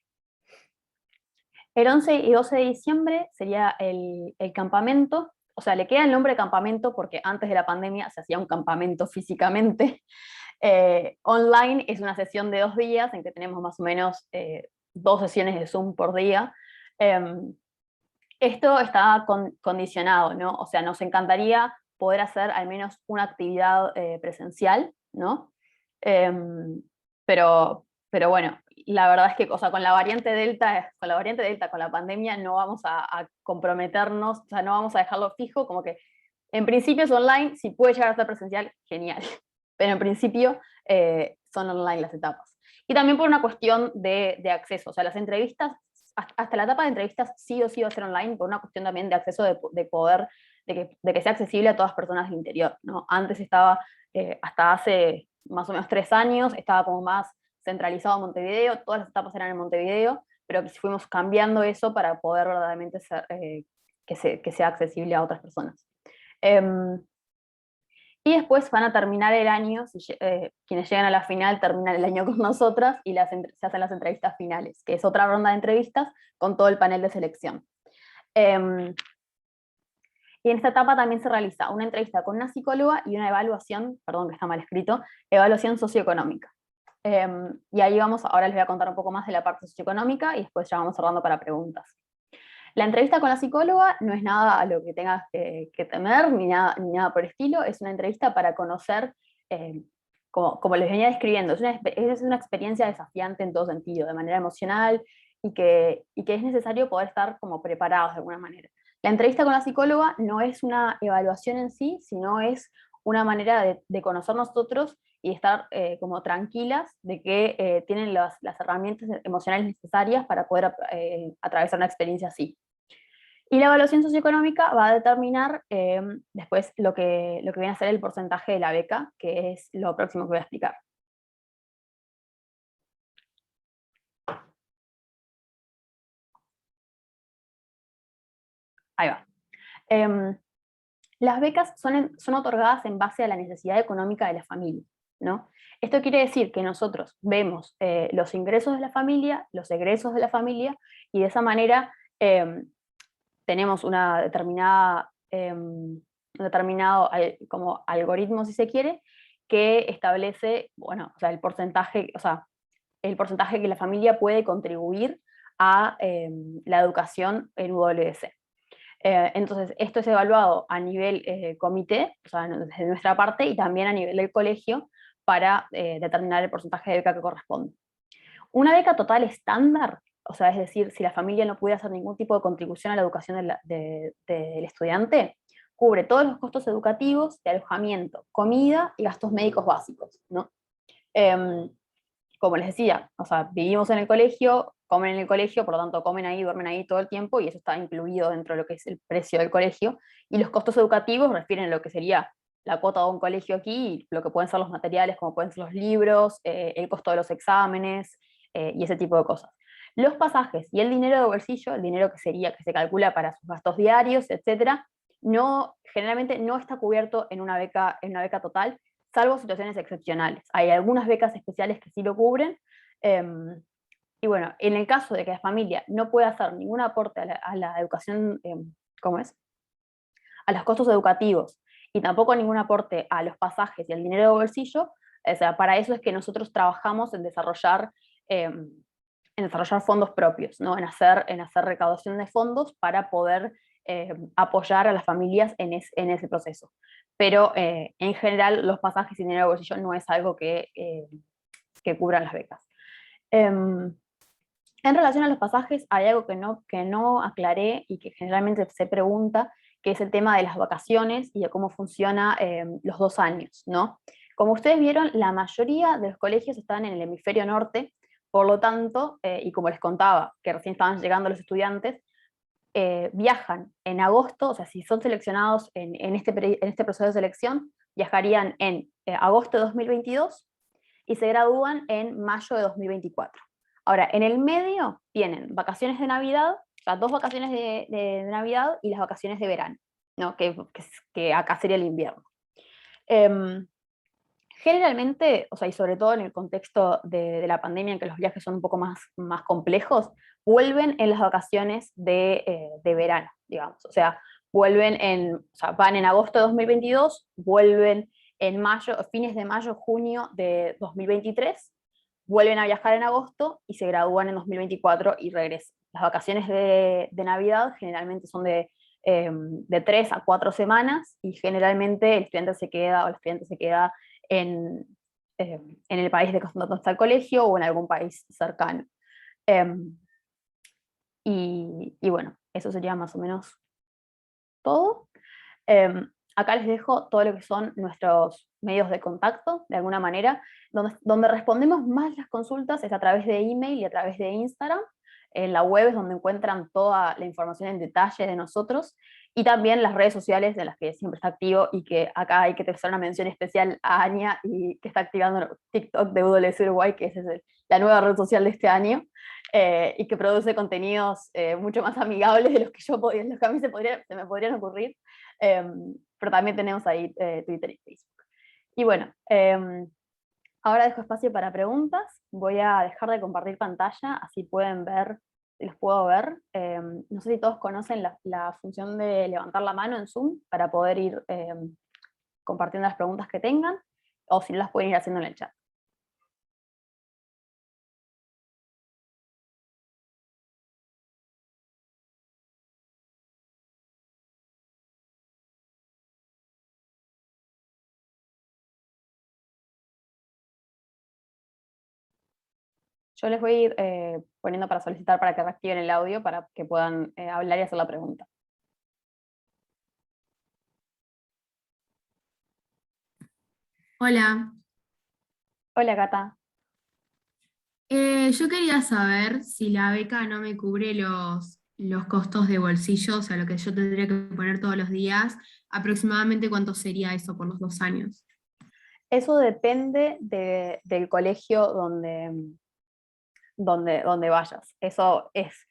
El 11 y 12 de diciembre sería el campamento, o sea, le queda el nombre de campamento porque antes de la pandemia se hacía un campamento físicamente. Online es una sesión de 2 días en que tenemos más o menos 2 sesiones de Zoom por día. Esto está condicionado, ¿no? O sea, nos encantaría poder hacer al menos una actividad presencial, ¿no? Pero bueno, la verdad es que, o sea, con la variante Delta, con la pandemia, no vamos a comprometernos, o sea, no vamos a dejarlo fijo, como que en principio es online, si puede llegar a ser presencial, genial. Pero en principio son online las etapas. Y también por una cuestión de acceso, o sea, las entrevistas, hasta la etapa de entrevistas sí o sí va a ser online, por una cuestión también de acceso, de poder, de que sea accesible a todas las personas del interior, ¿no? Antes estaba, hasta hace más o menos 3 años, estaba como más centralizado en Montevideo, todas las etapas eran en Montevideo, pero fuimos cambiando eso para poder verdaderamente ser, que sea accesible a otras personas. Y después van a terminar el año, quienes llegan a la final terminan el año con nosotras y se hacen las entrevistas finales, que es otra ronda de entrevistas con todo el panel de selección. Y en esta etapa también se realiza una entrevista con una psicóloga y una evaluación, perdón que está mal escrito, evaluación socioeconómica. Y ahí ahora les voy a contar un poco más de la parte socioeconómica y después ya vamos cerrando para preguntas. La entrevista con la psicóloga no es nada a lo que tengas que temer, ni nada por el estilo, es una entrevista para conocer, como les venía describiendo, es una experiencia desafiante en todo sentido, de manera emocional, y que es necesario poder estar como preparados de alguna manera. La entrevista con la psicóloga no es una evaluación en sí, sino es una manera de conocer nosotros y estar como tranquilas de que tienen las herramientas emocionales necesarias para poder atravesar una experiencia así. Y la evaluación socioeconómica va a determinar después lo que viene a ser el porcentaje de la beca, que es lo próximo que voy a explicar. Ahí va. Las becas son otorgadas en base a la necesidad económica de la familia, ¿no? Esto quiere decir que nosotros vemos los ingresos de la familia, los egresos de la familia, y de esa manera tenemos un determinado como algoritmo, si se quiere, que establece, bueno, o sea, el porcentaje que la familia puede contribuir a la educación en UWC. Entonces, esto es evaluado a nivel comité, o sea, desde nuestra parte, y también a nivel del colegio, para determinar el porcentaje de beca que corresponde. Una beca total estándar, o sea, es decir, si la familia no puede hacer ningún tipo de contribución a la educación del estudiante, cubre todos los costos educativos, de alojamiento, comida y gastos médicos básicos, ¿no? Como les decía, o sea, vivimos en el colegio, comen en el colegio, por lo tanto comen ahí, duermen ahí todo el tiempo, y eso está incluido dentro de lo que es el precio del colegio, y los costos educativos refieren a lo que sería la cuota de un colegio aquí, lo que pueden ser los materiales, como pueden ser los libros, el costo de los exámenes, y ese tipo de cosas. Los pasajes y el dinero de bolsillo, el dinero que se calcula para sus gastos diarios, etcétera, generalmente no está cubierto en una beca total, salvo situaciones excepcionales. Hay algunas becas especiales que sí lo cubren, y bueno, en el caso de que la familia no pueda hacer ningún aporte a la educación, ¿cómo es? A los costos educativos, y tampoco ningún aporte a los pasajes y al dinero de bolsillo, o sea, para eso es que nosotros trabajamos en desarrollar fondos propios, ¿no? en hacer recaudación de fondos para poder apoyar a las familias en ese proceso. Pero en general los pasajes y dinero de bolsillo no es algo que cubran las becas. En relación a los pasajes, hay algo que no aclaré y que generalmente se pregunta, que es el tema de las vacaciones y de cómo funciona los 2 años, ¿no? Como ustedes vieron, la mayoría de los colegios están en el hemisferio norte, Por lo tanto, y como les contaba, que recién estaban llegando los estudiantes, viajan en agosto, o sea, si son seleccionados en este proceso de selección, viajarían en agosto de 2022 y se gradúan en mayo de 2024. Ahora, en el medio tienen vacaciones de Navidad, o sea, 2 vacaciones de Navidad y las vacaciones de verano, ¿no? Que acá sería el invierno. Eh, Generalmente, o sea, y sobre todo en el contexto de la pandemia, en que los viajes son un poco más complejos, vuelven en las vacaciones de verano, digamos. O sea, o sea, van en agosto de 2022, vuelven en mayo, fines de mayo, junio de 2023, vuelven a viajar en agosto y se gradúan en 2024 y regresan. Las vacaciones de Navidad generalmente son de 3 a 4 semanas y generalmente el estudiante se queda o la estudiante se queda en, en el país de donde está el colegio o en algún país cercano. Y bueno, eso sería más o menos todo. Acá les dejo todo lo que son nuestros medios de contacto, de alguna manera. Donde respondemos más las consultas es a través de email y a través de Instagram. En la web es donde encuentran toda la información en detalle de nosotros, y también las redes sociales de las que siempre está activo, y que acá hay que hacer una mención especial a Anya, y que está activando TikTok de UWC Uruguay, que es la nueva red social de este año, y que produce contenidos mucho más amigables de los que los que a mí se me podrían ocurrir. Pero también tenemos ahí Twitter y Facebook. Y bueno, ahora dejo espacio para preguntas. Voy a dejar de compartir pantalla, así pueden ver, los puedo ver. No sé si todos conocen la función de levantar la mano en Zoom para poder ir compartiendo las preguntas que tengan, o si no las pueden ir haciendo en el chat. Yo les voy a ir poniendo para solicitar para que reactiven el audio para que puedan hablar y hacer la pregunta. Hola, Hola, Cata. yo quería saber si la beca no me cubre los costos de bolsillo, o sea, lo que yo tendría que poner todos los días, aproximadamente cuánto sería eso por los 2 años. Eso depende del colegio donde vayas. Eso es,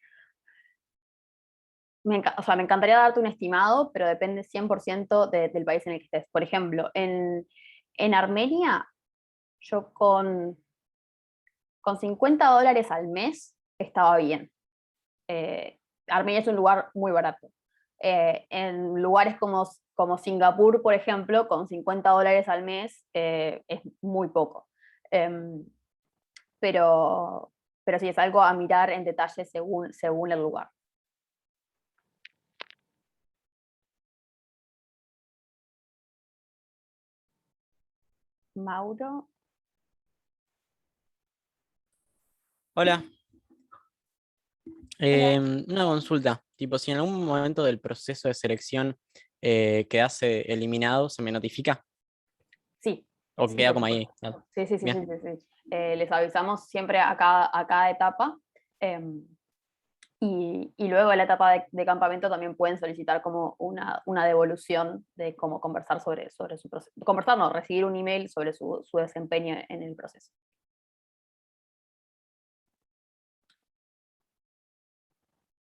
o sea, me encantaría darte un estimado, pero depende 100% del país en el que estés. Por ejemplo, en Armenia, yo con $50 al mes estaba bien. Armenia es un lugar muy barato. En lugares como Singapur, por ejemplo, con $50 al mes es muy poco. Em, pero, pero sí, es algo a mirar en detalle según el lugar. Mauro. Hola, Hola. una consulta, tipo, si en algún momento del proceso de selección quedas eliminado, ¿se me notifica? Sí, ¿O sí, queda por como ahí? supuesto. Ah, Sí, sí, sí, sí, bien. sí, sí. Les avisamos siempre a cada etapa. Y luego en la etapa de campamento también pueden solicitar como una devolución de cómo conversar sobre su proceso. Conversar, no, recibir un email sobre su desempeño en el proceso.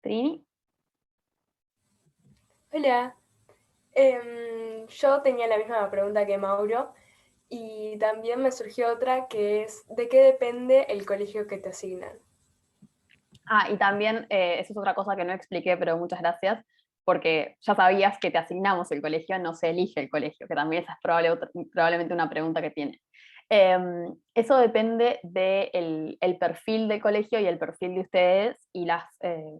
Trini. Hola, yo tenía la misma pregunta que Mauro y también me surgió otra que es ¿de qué depende el colegio que te asignan? Y también, eso es otra cosa que no expliqué, pero muchas gracias, porque ya sabías que te asignamos el colegio, no se elige el colegio, que también esa es probablemente una pregunta que tiene. Eso depende del el perfil del colegio y el perfil de ustedes y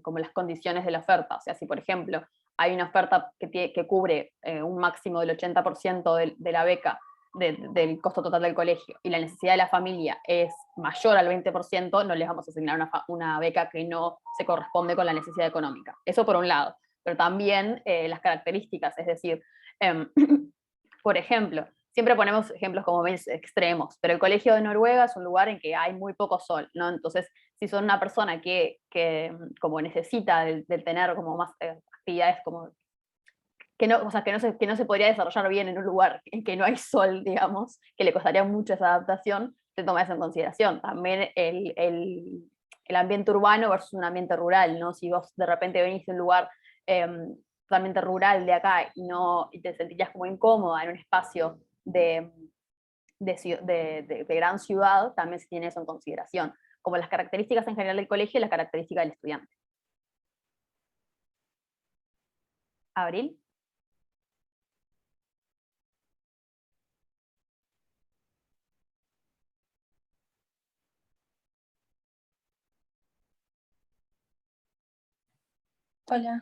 como las condiciones de la oferta. O sea, si por ejemplo hay una oferta que cubre un máximo del 80% de la beca del costo total del colegio y la necesidad de la familia es mayor al 20%, no les vamos a asignar una beca que no se corresponde con la necesidad económica. Eso por un lado. Pero también las características, es decir, por ejemplo, siempre ponemos ejemplos como extremos, pero el colegio de Noruega es un lugar en que hay muy poco sol, ¿no? Entonces, si son una persona que como necesita del tener como más actividades como que no, o sea, que no se podría desarrollar bien en un lugar en que no hay sol, digamos, que le costaría mucho esa adaptación, se toma eso en consideración. También el ambiente urbano versus un ambiente rural, ¿no? Si vos de repente venís de un lugar totalmente rural de acá y te sentirías como incómoda en un espacio de gran ciudad, también se tiene eso en consideración, como las características en general del colegio y las características del estudiante. ¿Abril? Hola.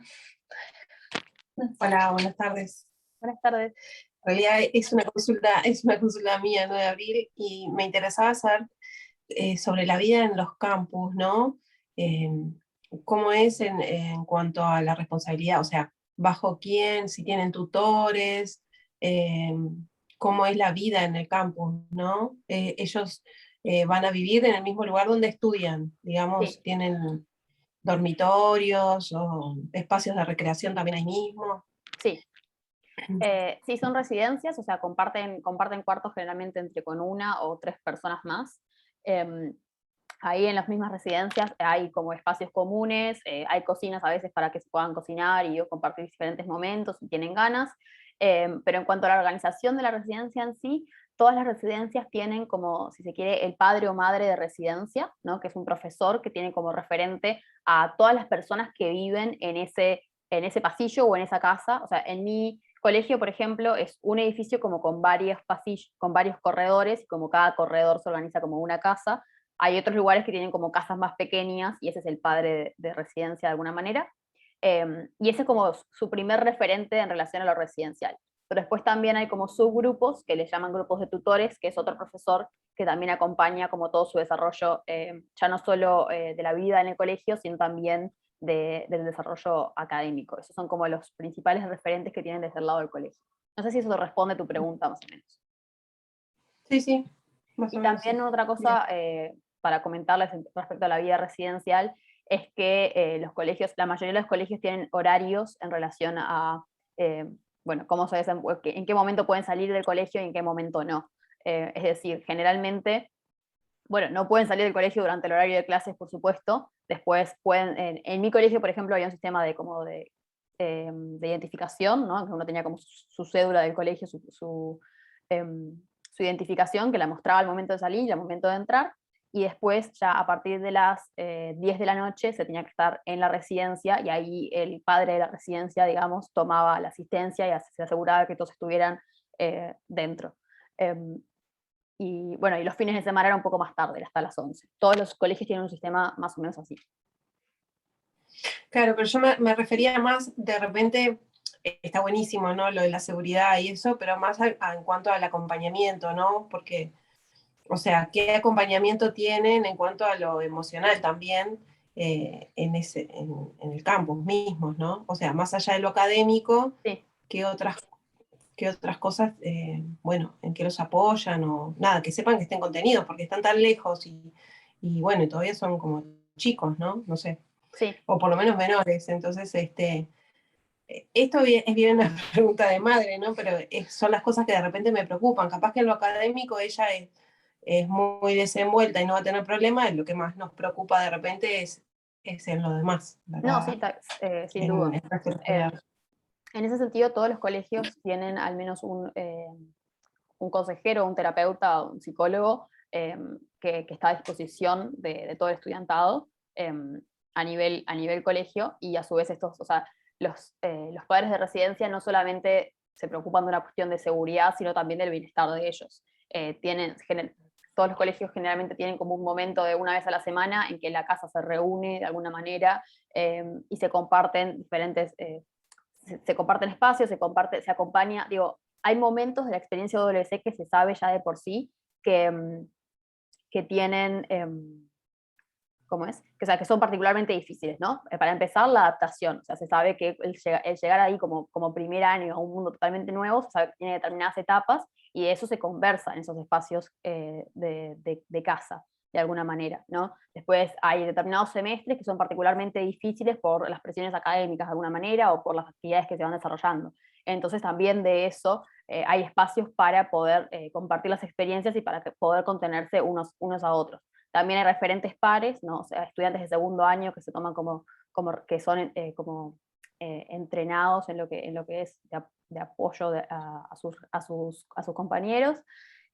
Hola, buenas tardes. Buenas tardes. En realidad es una consulta mía, 9 de abril, y me interesaba saber sobre la vida en los campus, ¿no? Eh, ¿Cómo es en cuanto a la responsabilidad? O sea, ¿bajo quién? Si tienen tutores, eh, ¿cómo es la vida en el campus, ¿no? Ellos van a vivir en el mismo lugar donde estudian, digamos, Sí. tienen dormitorios o espacios de recreación también ahí mismo. Sí. Sí, son residencias, o sea, comparten cuartos generalmente entre con una o tres personas más. Ahí en las mismas residencias hay como espacios comunes, hay cocinas a veces para que se puedan cocinar y compartir diferentes momentos si tienen ganas. Pero en cuanto a la organización de la residencia en sí, todas las residencias tienen como, si se quiere, el padre o madre de residencia, ¿no? Que es un profesor que tiene como referente a todas las personas que viven en ese pasillo o en esa casa. O sea, en mi colegio, por ejemplo, es un edificio como con varios pasillos, con varios corredores, y como cada corredor se organiza como una casa. Hay otros lugares que tienen como casas más pequeñas y ese es el padre de residencia de alguna manera. Y ese es como su primer referente en relación a lo residencial. Pero después también hay como subgrupos que le llaman grupos de tutores, que es otro profesor que también acompaña como todo su desarrollo, ya no solo de la vida en el colegio, sino también del desarrollo académico. Esos son como los principales referentes que tienen desde el lado del colegio. No sé si eso responde a tu pregunta más o menos. Sí, sí, más o Y menos. también otra cosa para comentarles respecto a la vida residencial es que los colegios, la mayoría de los colegios tienen horarios en relación a, bueno, cómo en qué momento pueden salir del colegio y en qué momento no. Es decir, generalmente, bueno, no pueden salir del colegio durante el horario de clases, por supuesto. Después pueden, en mi colegio, por ejemplo, había un sistema de identificación, ¿no? Que uno tenía como su cédula del colegio, su identificación, que la mostraba al momento de salir y al momento de entrar, y después ya a partir de las 10 de la noche se tenía que estar en la residencia, y ahí el padre de la residencia, digamos, tomaba la asistencia y se aseguraba que todos estuvieran dentro. Y bueno, y los fines de semana era un poco más tarde, hasta las 11. Todos los colegios tienen un sistema más o menos así. Claro, pero yo me refería más, de repente, está buenísimo, ¿no? Lo de la seguridad y eso, pero más en cuanto al acompañamiento, ¿no? Porque, o sea, ¿qué acompañamiento tienen en cuanto a lo emocional también en el campus mismo, ¿no? O sea, más allá de lo académico, Sí. ¿qué otras cosas, bueno, en que los apoyan o nada, que sepan que estén contenidos, porque están tan lejos y bueno, y todavía son como chicos, ¿no? No sé. Sí. O por lo menos menores. Entonces, esto es bien una pregunta de madre, ¿no? Pero son las cosas que de repente me preocupan. Capaz que en lo académico ella es muy desenvuelta y no va a tener problemas, lo que más nos preocupa de repente es en lo demás, No, ¿verdad? sí, sin duda. El resto escolar. En ese sentido, todos los colegios tienen al menos un consejero, un terapeuta, un psicólogo que está a disposición de todo el estudiantado a nivel colegio, y a su vez o sea, los padres de residencia no solamente se preocupan de una cuestión de seguridad, sino también del bienestar de ellos. Todos los colegios generalmente tienen como un momento de una vez a la semana en que la casa se reúne de alguna manera y se comparten diferentes, se comparten espacios, se acompaña, digo, hay momentos de la experiencia WC que se sabe ya de por sí que tienen, ¿cómo es? O sea, que son particularmente difíciles, ¿no? Para empezar, la adaptación. O sea, se sabe que el llegar ahí como primer año a un mundo totalmente nuevo, se sabe que tiene determinadas etapas, y de eso se conversa en esos espacios de casa, de alguna manera, ¿no? Después hay determinados semestres que son particularmente difíciles por las presiones académicas de alguna manera o por las actividades que se van desarrollando. Entonces también de eso hay espacios para poder compartir las experiencias y para poder contenerse unos a otros. También hay referentes pares, ¿no? O sea, estudiantes de segundo año que se toman que son entrenados en lo que es de apoyo a sus compañeros.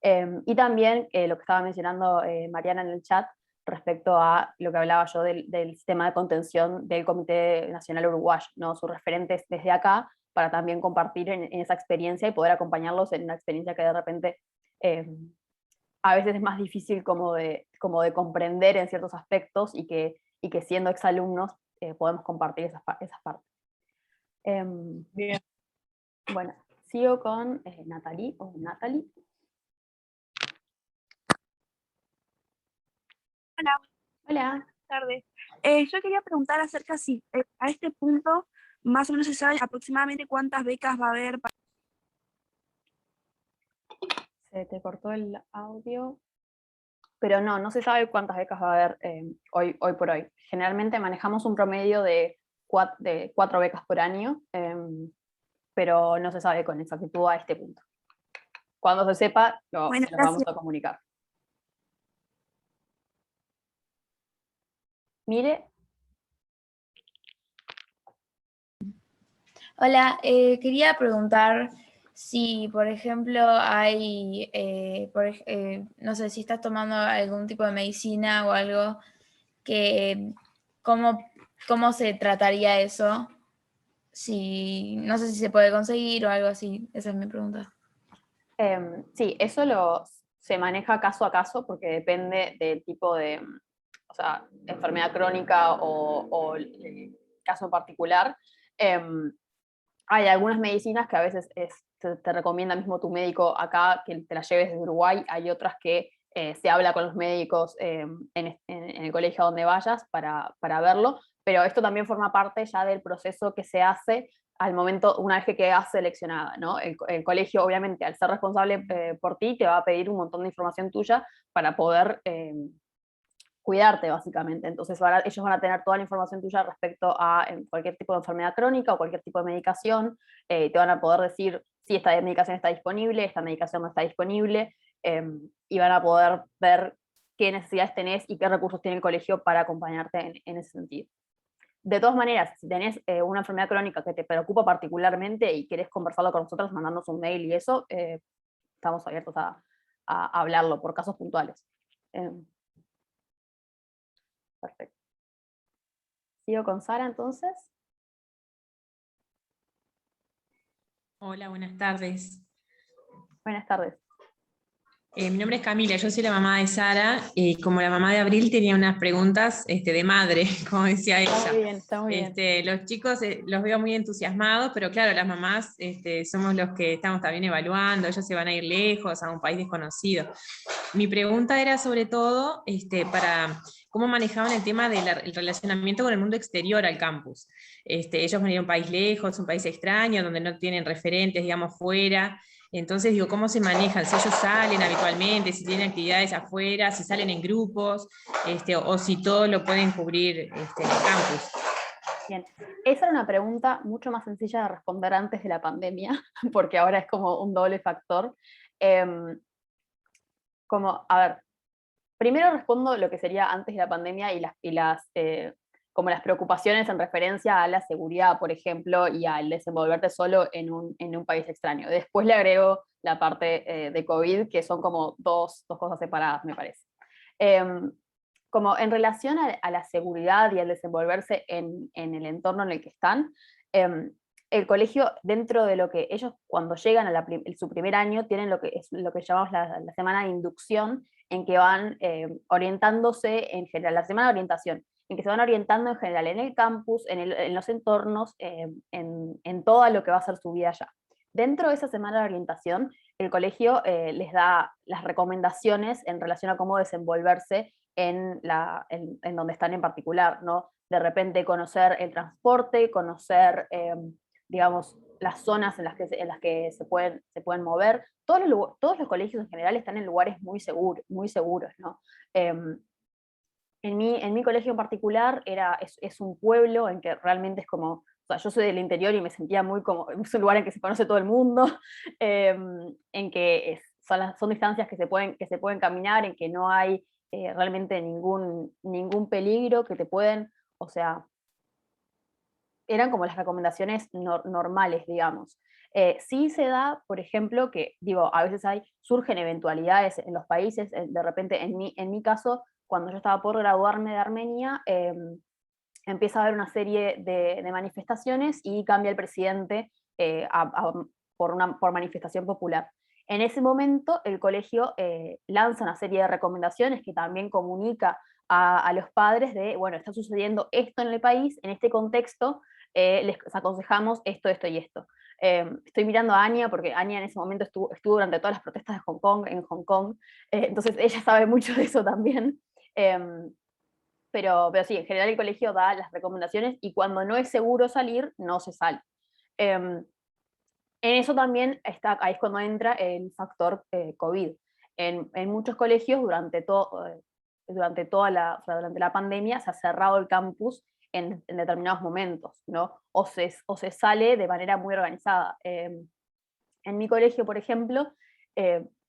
Y también lo que estaba mencionando Mariana en el chat respecto a lo que hablaba yo del sistema de contención del Comité Nacional Uruguayo, ¿no? Sus referentes desde acá, para también compartir en esa experiencia y poder acompañarlos en una experiencia que de repente a veces es más difícil como de comprender en ciertos aspectos y que siendo exalumnos podemos compartir esas partes. Bien. Bueno, sigo con Natalie o Natalie. Hola, Hola. buenas tardes. Yo quería preguntar acerca si a este punto más o menos se sabe aproximadamente cuántas becas va a haber. Se te cortó el audio. Pero no se sabe cuántas becas va a haber hoy por hoy. Generalmente manejamos un promedio de 4 becas por año, pero no se sabe con exactitud a este punto. Cuando se sepa, Bueno, los vamos a comunicar. Mire. Hola, quería preguntar si, por ejemplo, hay, no sé, si estás tomando algún tipo de medicina o algo, ¿cómo se trataría eso? No sé si se puede conseguir o algo así, esa es mi pregunta. Sí, eso se maneja caso a caso porque depende del tipo de, o sea, enfermedad crónica o el caso particular. Hay algunas medicinas que a veces te recomienda mismo tu médico acá que te las lleves desde Uruguay, hay otras que se habla con los médicos en el colegio donde vayas para verlo, pero esto también forma parte ya del proceso que se hace al momento, una vez que quedas seleccionada, ¿no? El colegio, obviamente, al ser responsable por ti, te va a pedir un montón de información tuya para poder cuidarte, básicamente. Entonces ellos van a tener toda la información tuya respecto a cualquier tipo de enfermedad crónica o cualquier tipo de medicación. Te van a poder decir si esta medicación está disponible, esta medicación no está disponible, y van a poder ver qué necesidades tenés y qué recursos tiene el colegio para acompañarte en ese sentido. De todas maneras, si tenés una enfermedad crónica que te preocupa particularmente y querés conversarlo con nosotros, mandándonos un mail y eso, estamos abiertos a hablarlo por casos puntuales. Perfecto. Sigo con Sara entonces. Hola, buenas tardes. Buenas tardes. Mi nombre es Camila, yo soy la mamá de Sara, y como la mamá de Abril tenía unas preguntas de madre, como decía ella. Está muy bien, está muy bien. Los chicos los veo muy entusiasmados, pero claro, las mamás somos los que estamos también evaluando, ellos se van a ir lejos, a un país desconocido. Mi pregunta era sobre todo para cómo manejaban el tema del relacionamiento con el mundo exterior al campus. Ellos van a ir a un país lejos, un país extraño, donde no tienen referentes, digamos, fuera. Entonces, digo, ¿cómo se manejan? Si ellos salen habitualmente, si tienen actividades afuera, si salen en grupos, o si todo lo pueden cubrir en el campus. Bien, esa era una pregunta mucho más sencilla de responder antes de la pandemia, porque ahora es como un doble factor. A ver, primero respondo lo que sería antes de la pandemia como las preocupaciones en referencia a la seguridad, por ejemplo, y al desenvolverte solo en un país extraño. Después le agrego la parte de COVID, que son como dos cosas separadas, me parece. Como en relación a la seguridad y al desenvolverse en el entorno en el que están, el colegio, dentro de lo que ellos cuando llegan a su primer año, tienen lo que llamamos la semana de inducción, en que van orientándose en general, la semana de orientación, en que se van orientando en general en el campus, en los entornos, en todo lo que va a ser su vida allá. Dentro de esa semana de orientación, el colegio les da las recomendaciones en relación a cómo desenvolverse en donde están en particular, ¿no? De repente conocer el transporte, conocer digamos, las zonas en las que se pueden mover. Todos los colegios en general están en lugares muy seguros, ¿no? En mi colegio en particular es un pueblo en que realmente es como, o sea, yo soy del interior y me sentía muy como, es un lugar en que se conoce todo el mundo, en que son distancias que se pueden caminar, en que no hay realmente ningún peligro, que te pueden, o sea, eran como las recomendaciones normales, digamos. Sí se da, por ejemplo, que, digo, a veces surgen eventualidades en los países, de repente, en mi caso, cuando yo estaba por graduarme de Armenia, empieza a haber una serie de manifestaciones y cambia el presidente por manifestación popular. En ese momento, el colegio lanza una serie de recomendaciones que también comunica a los padres de, bueno, está sucediendo esto en el país, en este contexto, les aconsejamos esto, esto y esto. Estoy mirando a Anya, porque Anya en ese momento estuvo durante todas las protestas de Hong Kong, en Hong Kong, entonces ella sabe mucho de eso también. Pero sí, en general el colegio da las recomendaciones y cuando no es seguro salir, no se sale. En eso también ahí es cuando entra el factor COVID. En muchos colegios durante la pandemia se ha cerrado el campus en determinados momentos, ¿no? O se sale de manera muy organizada. En mi colegio, por ejemplo,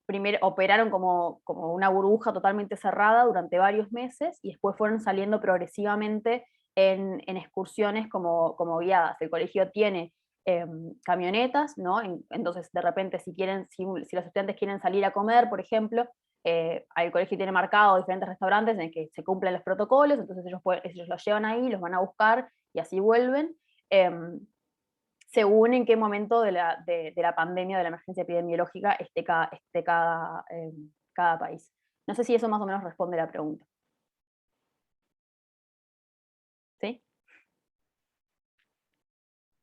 primero operaron como una burbuja totalmente cerrada durante varios meses y después fueron saliendo progresivamente en excursiones como guiadas. El colegio tiene camionetas, ¿no? Entonces, de repente, si los estudiantes quieren salir a comer, por ejemplo, el colegio tiene marcado diferentes restaurantes en que se cumplen los protocolos, entonces ellos los llevan ahí, los van a buscar y así vuelven. Según en qué momento de la pandemia, de la emergencia epidemiológica esté cada país. No sé si eso más o menos responde la pregunta. ¿Sí?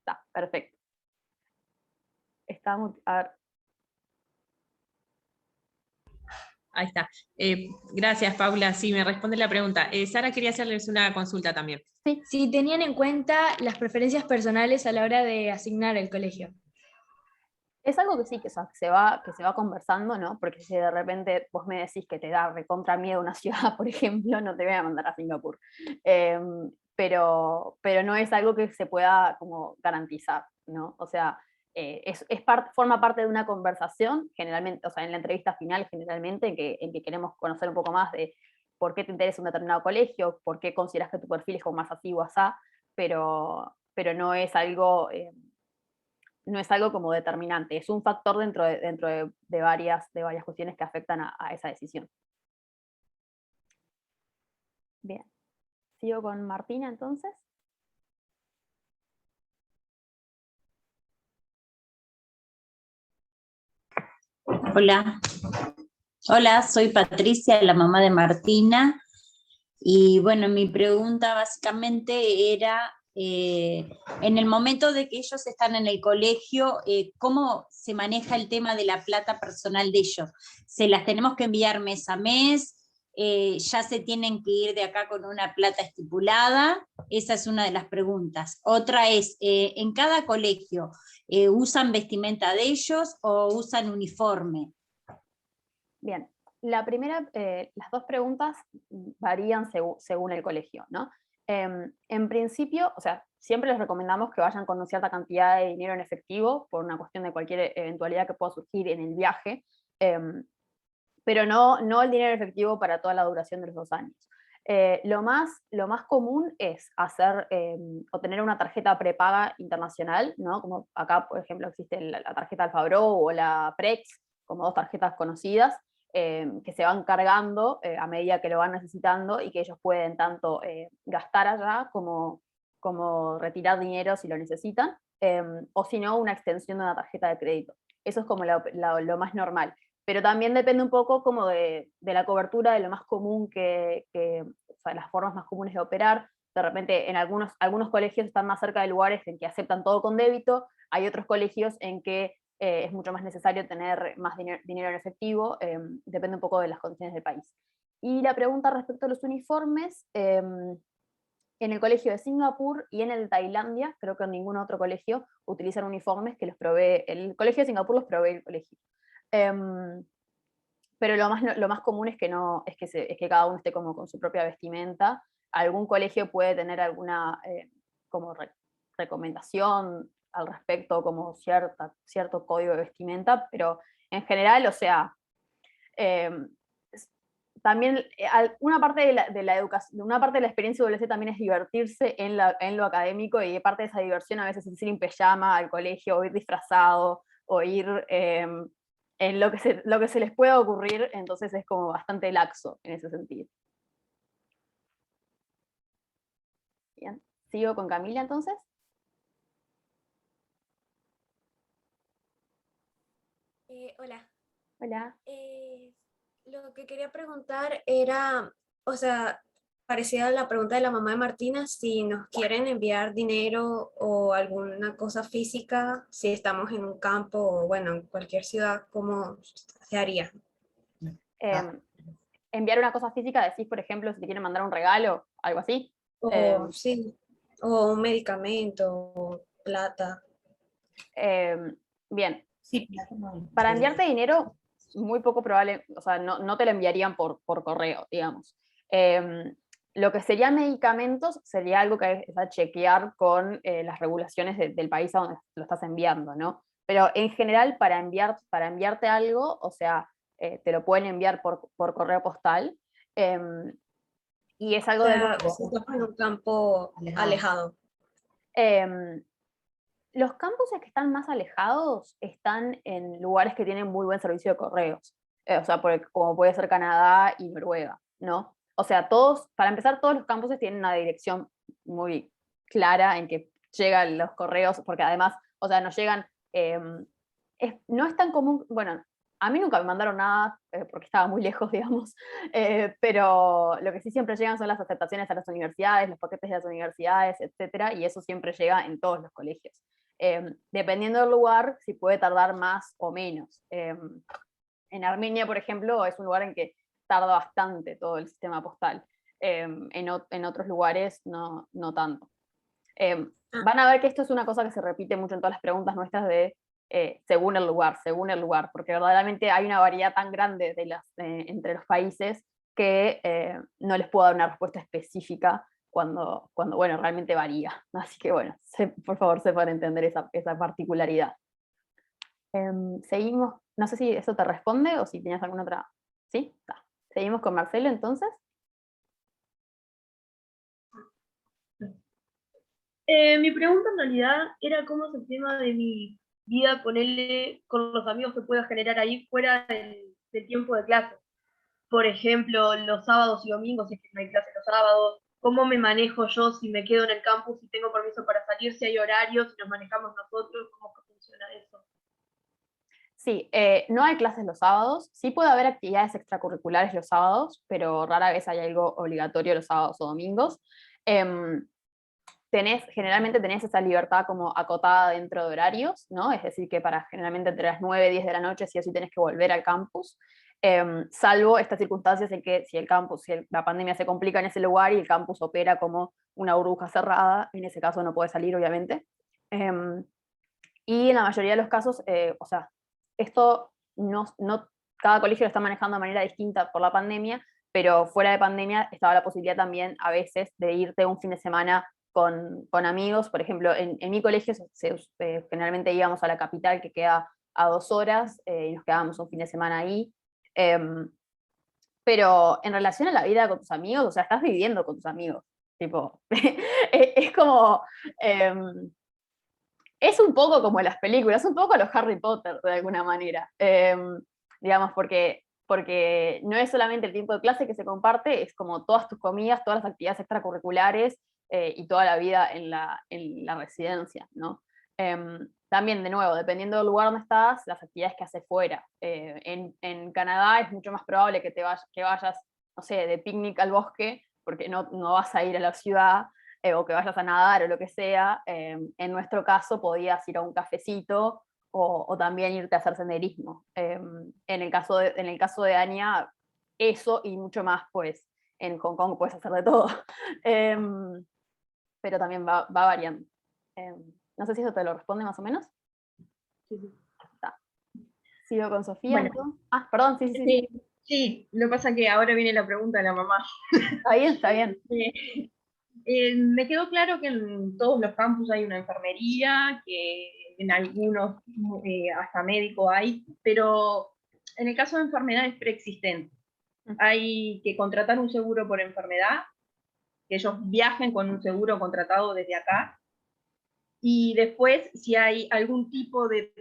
Está, perfecto. Estamos, a ver. Ahí está. Gracias, Paula. Sí, me responde la pregunta. Sara quería hacerles una consulta también. Sí. Si tenían en cuenta las preferencias personales a la hora de asignar el colegio. Es algo que sí, que se va conversando, ¿no? Porque si de repente vos me decís que te da recontra miedo una ciudad, por ejemplo, no te voy a mandar a Singapur. Pero no es algo que se pueda como garantizar, ¿no? O sea, forma parte de una conversación, generalmente, o sea, en la entrevista final, generalmente, en que queremos conocer un poco más de por qué te interesa un determinado colegio, por qué consideras que tu perfil es como más así o asá, pero no es algo... no es algo como determinante, es un factor dentro de varias cuestiones que afectan a esa decisión. Bien, sigo con Martina entonces. Hola. Hola, soy Patricia, la mamá de Martina. Y bueno, mi pregunta básicamente era, en el momento de que ellos están en el colegio, ¿cómo se maneja el tema de la plata personal de ellos? ¿Se las tenemos que enviar mes a mes? ¿Ya se tienen que ir de acá con una plata estipulada? Esa es una de las preguntas. Otra es, ¿en cada colegio usan vestimenta de ellos o usan uniforme? Bien, la primera, las dos preguntas varían según el colegio, ¿no? En principio, o sea, siempre les recomendamos que vayan con una cierta cantidad de dinero en efectivo por una cuestión de cualquier eventualidad que pueda surgir en el viaje, pero no el dinero en efectivo para toda la duración de los 2 años. Lo más común es hacer o tener una tarjeta prepaga internacional, ¿no? Como acá, por ejemplo, existe la tarjeta Alfabro o la Prex, como 2 tarjetas conocidas, que se van cargando a medida que lo van necesitando y que ellos pueden tanto gastar allá como retirar dinero si lo necesitan, o si no, una extensión de una tarjeta de crédito. Eso es como lo más normal. Pero también depende un poco como de la cobertura, de lo más común o sea, las formas más comunes de operar. De repente, en algunos colegios están más cerca de lugares en que aceptan todo con débito, hay otros colegios en que es mucho más necesario tener más dinero en efectivo, depende un poco de las condiciones del país. Y la pregunta respecto a los uniformes, En el colegio de Singapur y en el de Tailandia, creo que en ningún otro colegio utilizan uniformes que los provee, el colegio de Singapur los provee el colegio. Pero lo más común es que, es que cada uno esté como con su propia vestimenta. Algún colegio puede tener alguna como recomendación al respecto, como cierto código de vestimenta, pero en general, o sea, también una parte de la educación, una parte de la experiencia WC también es divertirse en lo académico, y parte de esa diversión a veces es ir en pijama al colegio, o ir disfrazado, o ir en lo que se les pueda ocurrir, entonces es como bastante laxo en ese sentido. Bien, sigo con Camila entonces. Hola. Hola. Lo que quería preguntar era, o sea, parecida a la pregunta de la mamá de Martina, si nos quieren enviar dinero o alguna cosa física, si estamos en un campo o bueno, en cualquier ciudad, ¿cómo se haría? Enviar una cosa física, decís, por ejemplo, si te quieren mandar un regalo, algo así. Sí, o un medicamento, o plata. Bien. Sí, plata no. Para enviarte dinero, muy poco probable, o sea, no te lo enviarían por correo, digamos. Lo que sería medicamentos sería algo que es a chequear con las regulaciones del país a donde lo estás enviando, ¿no? Pero en general, para enviarte algo, o sea, te lo pueden enviar por correo postal, y es algo de nuevo. Si estamos en un campo alejado. Los campuses que están más alejados están en lugares que tienen muy buen servicio de correos. O sea, como puede ser Canadá y Noruega, ¿no? O sea, para empezar, todos los campuses tienen una dirección muy clara en que llegan los correos, porque además, o sea, nos llegan, no es tan común, bueno, a mí nunca me mandaron nada, porque estaba muy lejos, digamos, pero lo que sí siempre llegan son las aceptaciones a las universidades, los paquetes de las universidades, etcétera, y eso siempre llega en todos los colegios. Dependiendo del lugar, si puede tardar más o menos. En Armenia, por ejemplo, es un lugar en que tarda bastante todo el sistema postal. En otros lugares no tanto. Van a ver que esto es una cosa que se repite mucho en todas las preguntas nuestras de según el lugar, porque verdaderamente hay una variedad tan grande entre los países que no les puedo dar una respuesta específica cuando bueno, realmente varía. Así que bueno, por favor sepan entender esa particularidad. Seguimos, no sé si eso te responde o si tenías alguna otra. ¿Sí? Seguimos con Marcelo entonces. Mi pregunta en realidad era cómo es el tema de mi vida, ponerle con los amigos que pueda generar ahí fuera del tiempo de clase. Por ejemplo, los sábados y domingos, si es que no hay clase los sábados, cómo me manejo yo si me quedo en el campus, si tengo permiso para salir, si hay horarios, si nos manejamos nosotros, cómo funciona eso. Sí, no hay clases los sábados, sí puede haber actividades extracurriculares los sábados, pero rara vez hay algo obligatorio los sábados o domingos. Generalmente tenés esa libertad como acotada dentro de horarios, ¿no? Es decir, que generalmente entre las 9 y 10 de la noche sí o sí tenés que volver al campus, salvo estas circunstancias en que si la pandemia se complica en ese lugar y el campus opera como una burbuja cerrada, en ese caso no puede salir, obviamente. Y en la mayoría de los casos, o sea, esto cada colegio lo está manejando de manera distinta por la pandemia, pero fuera de pandemia estaba la posibilidad también a veces de irte un fin de semana con amigos. Por ejemplo, en mi colegio generalmente íbamos a la capital, que queda a 2 horas, y nos quedábamos un fin de semana ahí. Pero en relación a la vida con tus amigos, o sea, estás viviendo con tus amigos. Tipo, es como... es un poco como las películas, un poco los Harry Potter, de alguna manera. Digamos, porque no es solamente el tiempo de clase que se comparte, es como todas tus comidas, todas las actividades extracurriculares, y toda la vida en la residencia, ¿no? También, de nuevo, dependiendo del lugar donde estás, las actividades que haces fuera. En Canadá es mucho más probable que vayas, no sé, de picnic al bosque, porque no vas a ir a la ciudad, o que vayas a nadar o lo que sea. En nuestro caso podías ir a un cafecito o también irte a hacer senderismo. En el caso de Anya, eso y mucho más, pues en Hong Kong puedes hacer de todo. pero también va variando. No sé si eso te lo responde más o menos. Está. Sigo con Sofía. Bueno. Perdón, sí. Sí, lo que pasa es que ahora viene la pregunta de la mamá. Está bien. Me quedó claro que en todos los campus hay una enfermería, que en algunos hasta médico hay, pero en el caso de enfermedades preexistentes, hay que contratar un seguro por enfermedad, que ellos viajen con un seguro contratado desde acá, y después si hay algún tipo de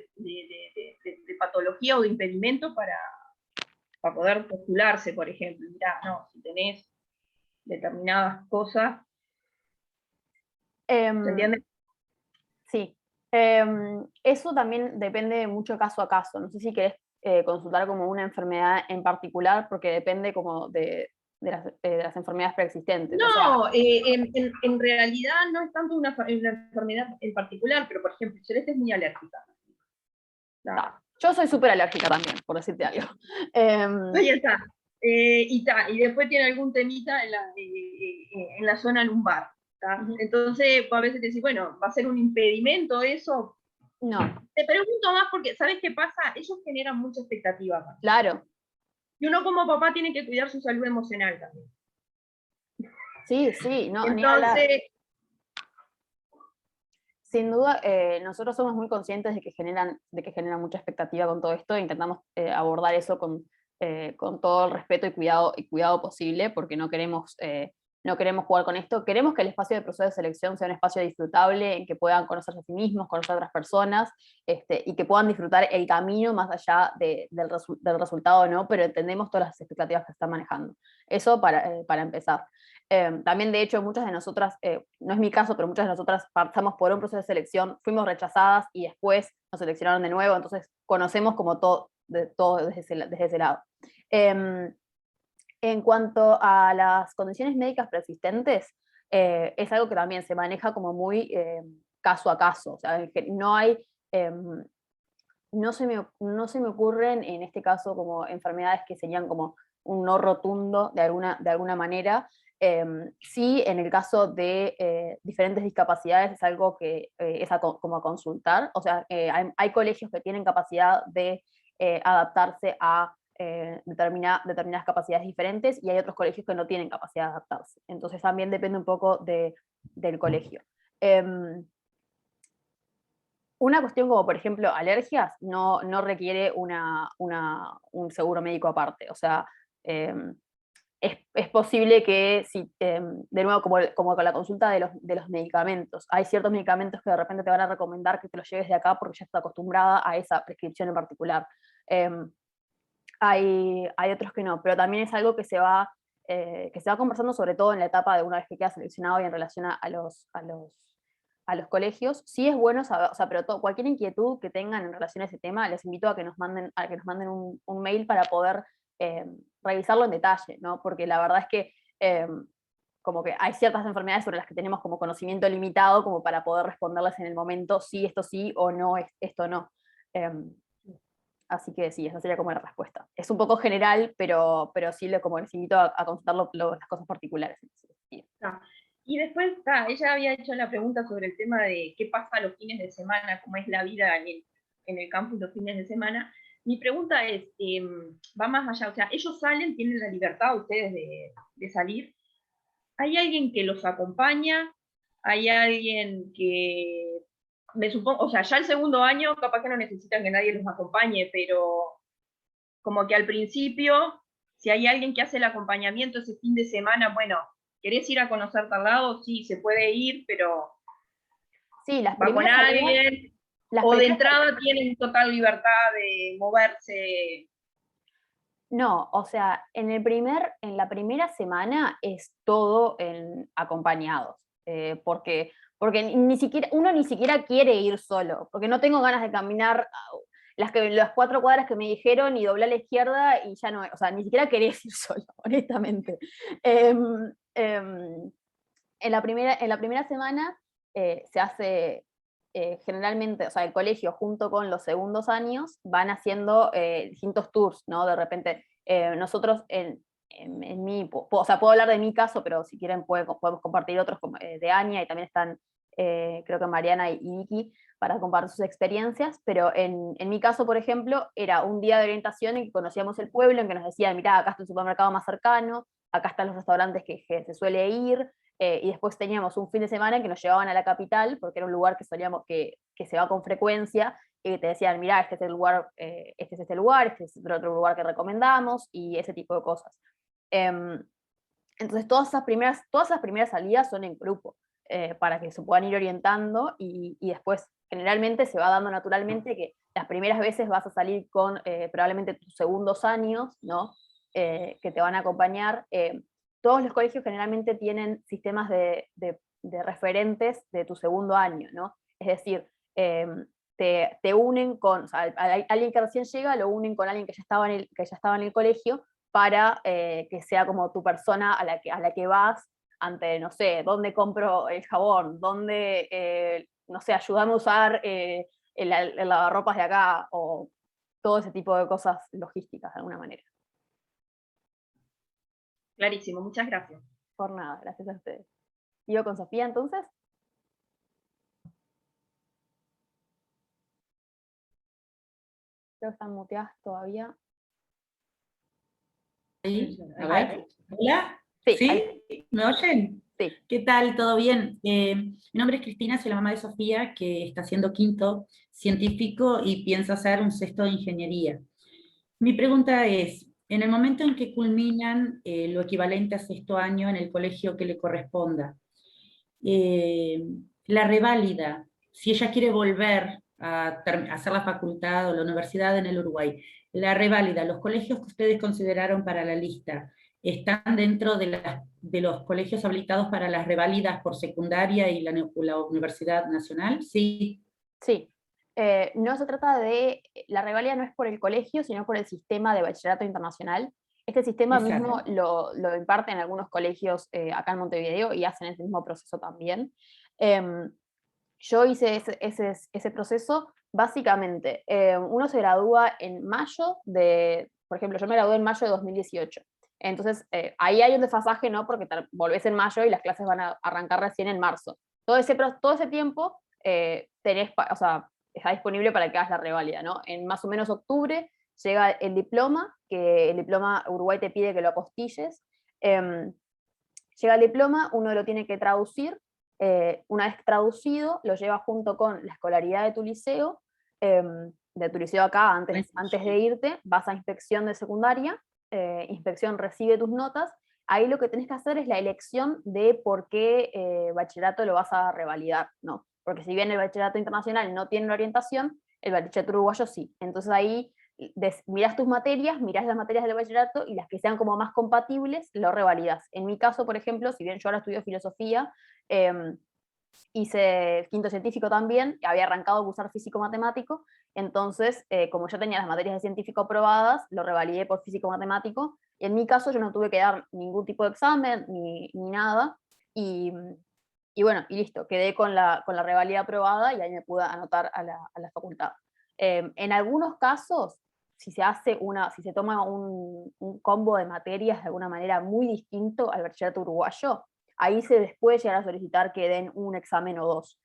patología o de impedimento para poder postularse, por ejemplo. Mirá, no, si tenés determinadas cosas, ¿se entiende? Sí. Eso también depende mucho caso a caso. No sé si querés consultar como una enfermedad en particular, porque depende como de las enfermedades preexistentes. No, en realidad no es tanto una enfermedad en particular, pero por ejemplo, Celeste es muy alérgica. Yo soy súper alérgica también, por decirte algo. Ahí está. Y después tiene algún temita en la zona lumbar. Entonces, a veces te decís, bueno, ¿va a ser un impedimento eso? No. Te pregunto más porque, ¿sabes qué pasa? Ellos generan mucha expectativa. Claro. Y uno como papá tiene que cuidar su salud emocional también. Sí, no, entonces, sin duda, nosotros somos muy conscientes de que generan mucha expectativa con todo esto, e intentamos abordar eso con todo el respeto y cuidado posible, porque no queremos jugar con esto. Queremos que el espacio de proceso de selección sea un espacio disfrutable, en que puedan conocerse a sí mismos, conocer a otras personas, y que puedan disfrutar el camino más allá del resultado, ¿no? Pero entendemos todas las expectativas que se están manejando. Eso para empezar. También, de hecho, muchas de nosotras, no es mi caso, pero muchas de nosotras pasamos por un proceso de selección, fuimos rechazadas y después nos seleccionaron de nuevo, entonces conocemos como todo desde ese lado. En cuanto a las condiciones médicas preexistentes, es algo que también se maneja como muy caso a caso, o sea, no hay... no se me ocurren en este caso como enfermedades que serían como un no rotundo de alguna manera. Sí, en el caso de diferentes discapacidades es algo que es como a consultar, o sea, hay colegios que tienen capacidad de adaptarse a determinadas capacidades diferentes, y hay otros colegios que no tienen capacidad de adaptarse. Entonces también depende un poco del colegio. Una cuestión como, por ejemplo, alergias, no requiere un seguro médico aparte. O sea, es posible que, si, de nuevo, como con la consulta de los medicamentos, hay ciertos medicamentos que de repente te van a recomendar que te los lleves de acá porque ya estás acostumbrada a esa prescripción en particular. Hay otros que no, pero también es algo que se va conversando, sobre todo en la etapa de una vez que queda seleccionado y en relación a los colegios. Sí es bueno saber, o sea, pero cualquier inquietud que tengan en relación a ese tema, les invito a que nos manden un mail para poder revisarlo en detalle, ¿no? Porque la verdad es que como que hay ciertas enfermedades sobre las que tenemos como conocimiento limitado como para poder responderlas en el momento, esto sí o no, esto no. Así que sí, esa sería como la respuesta. Es un poco general, pero sí como les invito a consultar las cosas particulares. Sí. Y después, ella había hecho la pregunta sobre el tema de qué pasa los fines de semana, cómo es la vida en el campus los fines de semana. Mi pregunta es, va más allá, o sea, ellos salen, tienen la libertad ustedes de salir. ¿Hay alguien que los acompaña? ¿Hay alguien que, me supongo, o sea, ya el segundo año capaz que no necesitan que nadie los acompañe, pero como que al principio, si hay alguien que hace el acompañamiento ese fin de semana, bueno, ¿querés ir a conocer tal lado? Sí, se puede ir, pero sí, va con alguien, o de entrada tienen total libertad de moverse. No, o sea, en la primera semana es todo acompañados, porque uno ni siquiera quiere ir solo, porque no tengo ganas de caminar las 4 cuadras que me dijeron y doblar a la izquierda y ya no, o sea, ni siquiera querés ir solo, honestamente. En la primera semana se hace generalmente, o sea, el colegio junto con los segundos años van haciendo distintos tours, ¿no? De repente, nosotros o sea, puedo hablar de mi caso, pero si quieren podemos compartir otros de Ania, y también están, creo que Mariana y Vicky, para compartir sus experiencias, pero en mi caso, por ejemplo, era un día de orientación en que conocíamos el pueblo, en que nos decían, mirá, acá está el supermercado más cercano, acá están los restaurantes que se suele ir, y después teníamos un fin de semana en que nos llevaban a la capital, porque era un lugar que que se va con frecuencia, y te decían, mirá, este es el lugar, este es lugar, este es otro lugar que recomendamos, y ese tipo de cosas. Entonces todas esas primeras salidas son en grupo, para que se puedan ir orientando, y después generalmente se va dando naturalmente que las primeras veces vas a salir con probablemente tus segundos años, ¿no? Que te van a acompañar. Todos los colegios generalmente tienen sistemas de referentes de tu segundo año, ¿no? Es decir, te unen con, o sea, alguien que recién llega, lo unen con alguien que ya estaba en el colegio, para que sea como tu persona a la que vas ante, no sé, dónde compro el jabón, dónde, no sé, ayúdame a usar el lavarropas de acá, o todo ese tipo de cosas logísticas de alguna manera. Clarísimo, muchas gracias. Por nada, gracias a ustedes. ¿Sigo con Sofía entonces? Creo que están muteadas todavía. Sí, a ver. Hola. Sí, ¿Sí? ¿Me oyen? Sí. ¿Qué tal? ¿Todo bien? Mi nombre es Cristina, soy la mamá de Sofía, que está haciendo quinto científico y piensa hacer un sexto de ingeniería. Mi pregunta es, en el momento en que culminan lo equivalente a sexto año en el colegio que le corresponda, la reválida, si ella quiere volver a hacer la facultad o la universidad en el Uruguay, la reválida, los colegios que ustedes consideraron para la lista, ¿están dentro de los colegios habilitados para las reválidas por secundaria y la Universidad Nacional? Sí. Sí. No se trata de, la reválida no es por el colegio, sino por el sistema de bachillerato internacional. Este sistema mismo lo imparten algunos colegios acá en Montevideo, y hacen ese mismo proceso también. Yo hice ese proceso, básicamente, uno se gradúa en mayo por ejemplo, yo me gradué en mayo de 2018. Entonces, ahí hay un desfasaje, ¿no? Porque volvés en mayo y las clases van a arrancar recién en marzo. Todo ese tiempo o sea, está disponible para que hagas la reválida, ¿no? En más o menos octubre llega el diploma, que el diploma Uruguay te pide que lo apostilles. Llega el diploma, uno lo tiene que traducir. Una vez traducido, lo lleva junto con la escolaridad de tu liceo acá, antes de irte, vas a inspección de secundaria, inspección recibe tus notas. Ahí lo que tenés que hacer es la elección de por qué bachillerato lo vas a revalidar, ¿no? Porque si bien el bachillerato internacional no tiene una orientación, el bachillerato uruguayo sí. Entonces ahí mirás tus materias, mirás las materias del bachillerato, y las que sean como más compatibles, lo revalidas. En mi caso, por ejemplo, si bien yo ahora estudio filosofía, hice quinto científico también, había arrancado a cursar físico-matemático, entonces, como yo tenía las materias de científico aprobadas, lo revalidé por físico-matemático. En mi caso yo no tuve que dar ningún tipo de examen, ni nada, y bueno, y listo, quedé con la revalida aprobada, y ahí me pude anotar a la facultad. En algunos casos, si se toma un combo de materias de alguna manera muy distinto al bachillerato uruguayo, ahí se les puede llegar a solicitar que den un examen o dos.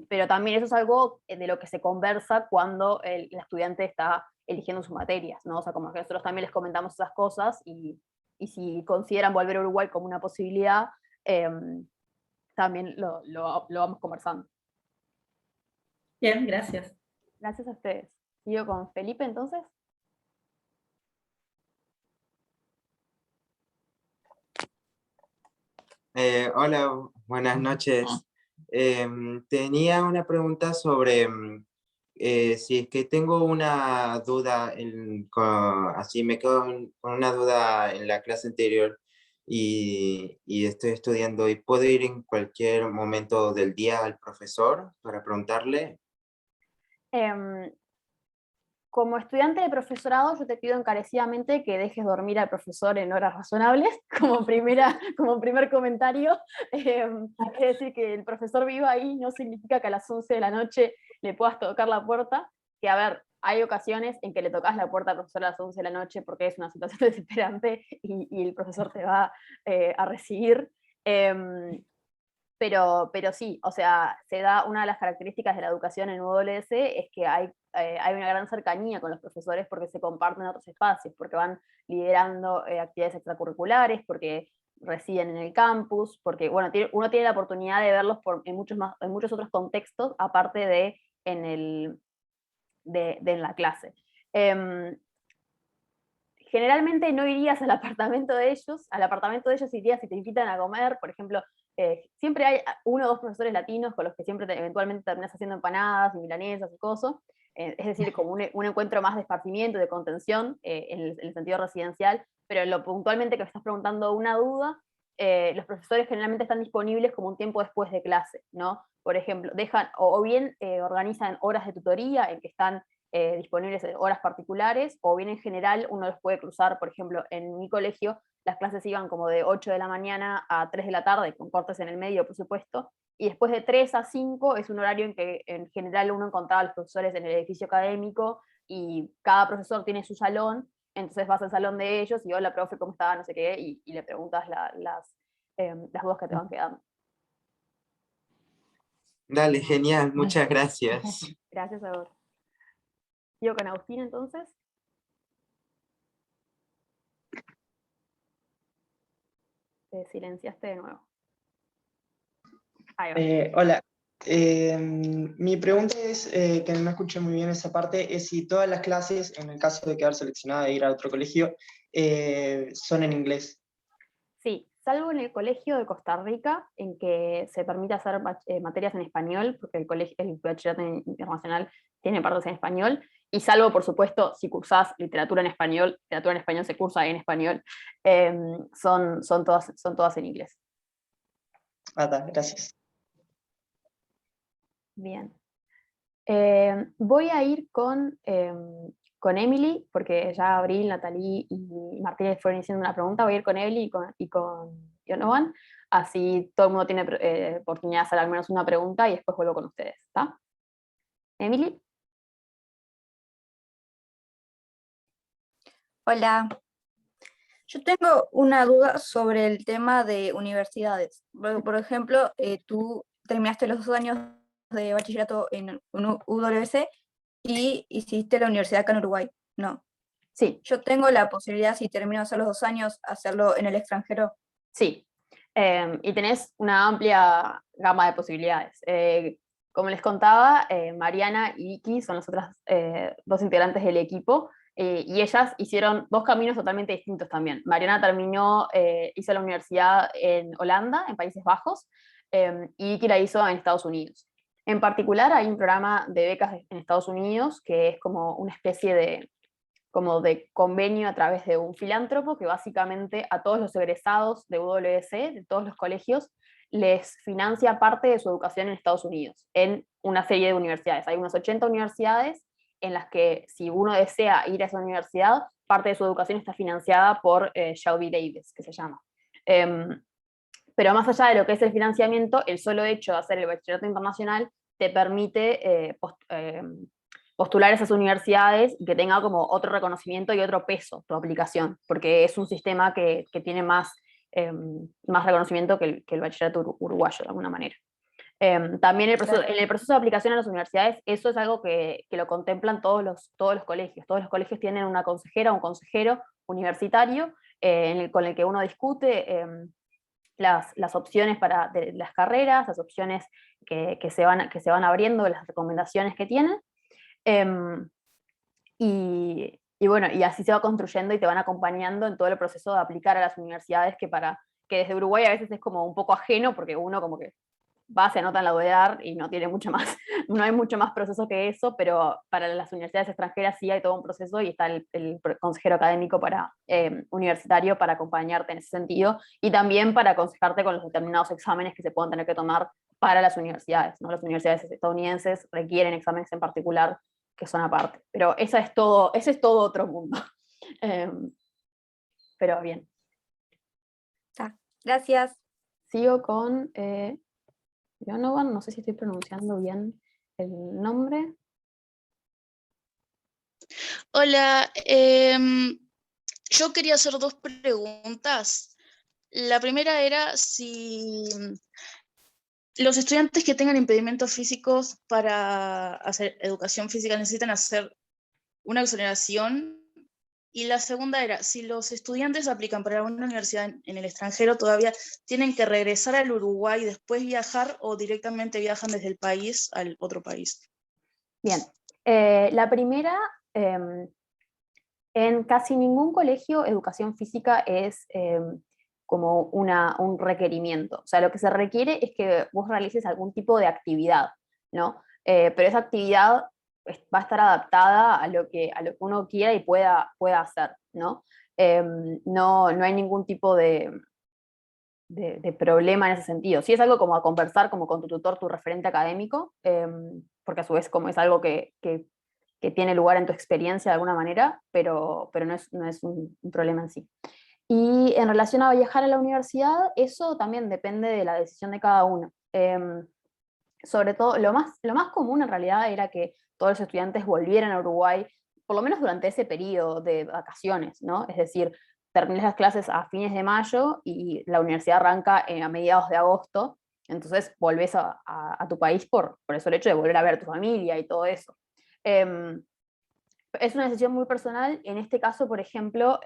Pero también eso es algo de lo que se conversa cuando el estudiante está eligiendo sus materias, ¿no? O sea, como que nosotros también les comentamos esas cosas, y si consideran volver a Uruguay como una posibilidad, también lo vamos conversando. Bien, gracias. Gracias a ustedes. ¿Sigo con Felipe entonces? Hola, buenas noches. Tenía una pregunta sobre si es que tengo una duda, así me quedo con una duda en la clase anterior y estoy estudiando, y puedo ir en cualquier momento del día al profesor para preguntarle. Como estudiante de profesorado, yo te pido encarecidamente que dejes dormir al profesor en horas razonables, como primer comentario. Es decir, que el profesor viva ahí no significa que a las 11 de la noche le puedas tocar la puerta, que a ver, hay ocasiones en que le tocas la puerta al profesor a las 11 de la noche porque es una situación desesperante y el profesor te va a recibir. Pero sí, o sea, se da una de las características de la educación en UWS es que hay una gran cercanía con los profesores porque se comparten otros espacios, porque van liderando actividades extracurriculares, porque residen en el campus, porque bueno, uno tiene la oportunidad de verlos en muchos otros contextos, aparte de en la clase. Generalmente no irías al apartamento de ellos irías si te invitan a comer, por ejemplo, siempre hay 1 o 2 profesores latinos con los que siempre eventualmente terminas haciendo empanadas y milanesas y cosas, es decir, como un encuentro más de esparcimiento, de contención, en el sentido residencial, pero en lo puntualmente que me estás preguntando una duda, los profesores generalmente están disponibles como un tiempo después de clase, ¿no? Por ejemplo, dejan, o bien organizan horas de tutoría en que están disponibles en horas particulares, o bien en general uno los puede cruzar, por ejemplo, en mi colegio las clases iban como de 8 de la mañana a 3 de la tarde, con cortes en el medio, por supuesto, y después de 3 a 5 es un horario en que en general uno encontraba a los profesores en el edificio académico, y cada profesor tiene su salón, entonces vas al salón de ellos, y hola profe, ¿cómo está? No sé qué, y le preguntas las dudas que te van quedando. Dale, genial, muchas gracias. Gracias a vos. Sigo con Agustín entonces. Te silenciaste de nuevo. Ahí va. Hola, mi pregunta es, que no escuché muy bien esa parte, es si todas las clases, en el caso de quedar seleccionada e ir a otro colegio, son en inglés. Sí, salvo en el colegio de Costa Rica, en que se permite hacer materias en español, porque el bachillerato internacional tiene partes en español, y salvo, por supuesto, si cursás literatura en español se cursa en español, son todas en inglés. Gracias. Bien. Voy a ir con Emily, porque ya Abril, Natalie y Martínez fueron diciendo una pregunta. Voy a ir con Emily y con Yonovan, así todo el mundo tiene oportunidad de hacer al menos una pregunta y después vuelvo con ustedes, ¿está? Emily. Hola. Yo tengo una duda sobre el tema de universidades. Por ejemplo, tú terminaste los 2 años de bachillerato en UWC y hiciste la universidad acá en Uruguay, ¿no? Sí. Yo tengo la posibilidad, si termino de hacer los 2 años, hacerlo en el extranjero. Sí, y tenés una amplia gama de posibilidades. Como les contaba, Mariana y Vicky son las otras 2 integrantes del equipo, y ellas hicieron 2 caminos totalmente distintos también. Mariana hizo la universidad en Holanda, en Países Bajos, y Vicky la hizo en Estados Unidos. En particular hay un programa de becas en Estados Unidos que es como una especie de convenio a través de un filántropo que básicamente a todos los egresados de UWC, de todos los colegios, les financia parte de su educación en Estados Unidos, en una serie de universidades. Hay unas 80 universidades en las que si uno desea ir a esa universidad, parte de su educación está financiada por Shelby Davis, que se llama. Pero más allá de lo que es el financiamiento, el solo hecho de hacer el bachillerato internacional te permite postular a esas universidades y que tenga como otro reconocimiento y otro peso tu aplicación, porque es un sistema que tiene más reconocimiento que el bachillerato uruguayo, de alguna manera. También en el proceso de aplicación a las universidades, eso es algo que lo contemplan todos los colegios. Todos los colegios tienen una consejera o un consejero universitario con el que uno discute las opciones de las carreras, las opciones que se van abriendo, las recomendaciones que tienen. Y bueno, y así se va construyendo y te van acompañando en todo el proceso de aplicar a las universidades, que desde Uruguay a veces es como un poco ajeno, porque uno como que va, se anota en la UDEAR y no tiene mucho más, no hay mucho más proceso que eso, pero para las universidades extranjeras sí hay todo un proceso y está el consejero académico universitario para acompañarte en ese sentido, y también para aconsejarte con los determinados exámenes que se pueden tener que tomar para las universidades, ¿no? Las universidades estadounidenses requieren exámenes en particular que son aparte, pero ese es todo otro mundo. Pero bien. Gracias. Sigo con Yonovan, no sé si estoy pronunciando bien el nombre. Hola, yo quería hacer dos preguntas. La primera era si los estudiantes que tengan impedimentos físicos para hacer educación física necesitan hacer una exoneración. Y la segunda era si los estudiantes aplican para una universidad en el extranjero, todavía tienen que regresar al Uruguay y después viajar o directamente viajan desde el país al otro país. Bien, la primera, en casi ningún colegio educación física es como un requerimiento. O sea, lo que se requiere es que vos realices algún tipo de actividad, ¿no? Pero esa actividad va a estar adaptada a lo que uno quiera y pueda hacer, ¿no? No hay ningún tipo de problema en ese sentido. Sí es algo como a conversar como con tu tutor, tu referente académico, porque a su vez como es algo que tiene lugar en tu experiencia de alguna manera, pero no es un problema en sí. Y en relación a viajar a la universidad, eso también depende de la decisión de cada uno. Sobre todo, lo más común en realidad era que todos los estudiantes volvieran a Uruguay, por lo menos durante ese periodo de vacaciones, ¿no? Es decir, terminas las clases a fines de mayo y la universidad arranca a mediados de agosto, entonces volvés a tu país por eso el hecho de volver a ver a tu familia y todo eso. Es una decisión muy personal. En este caso, por ejemplo,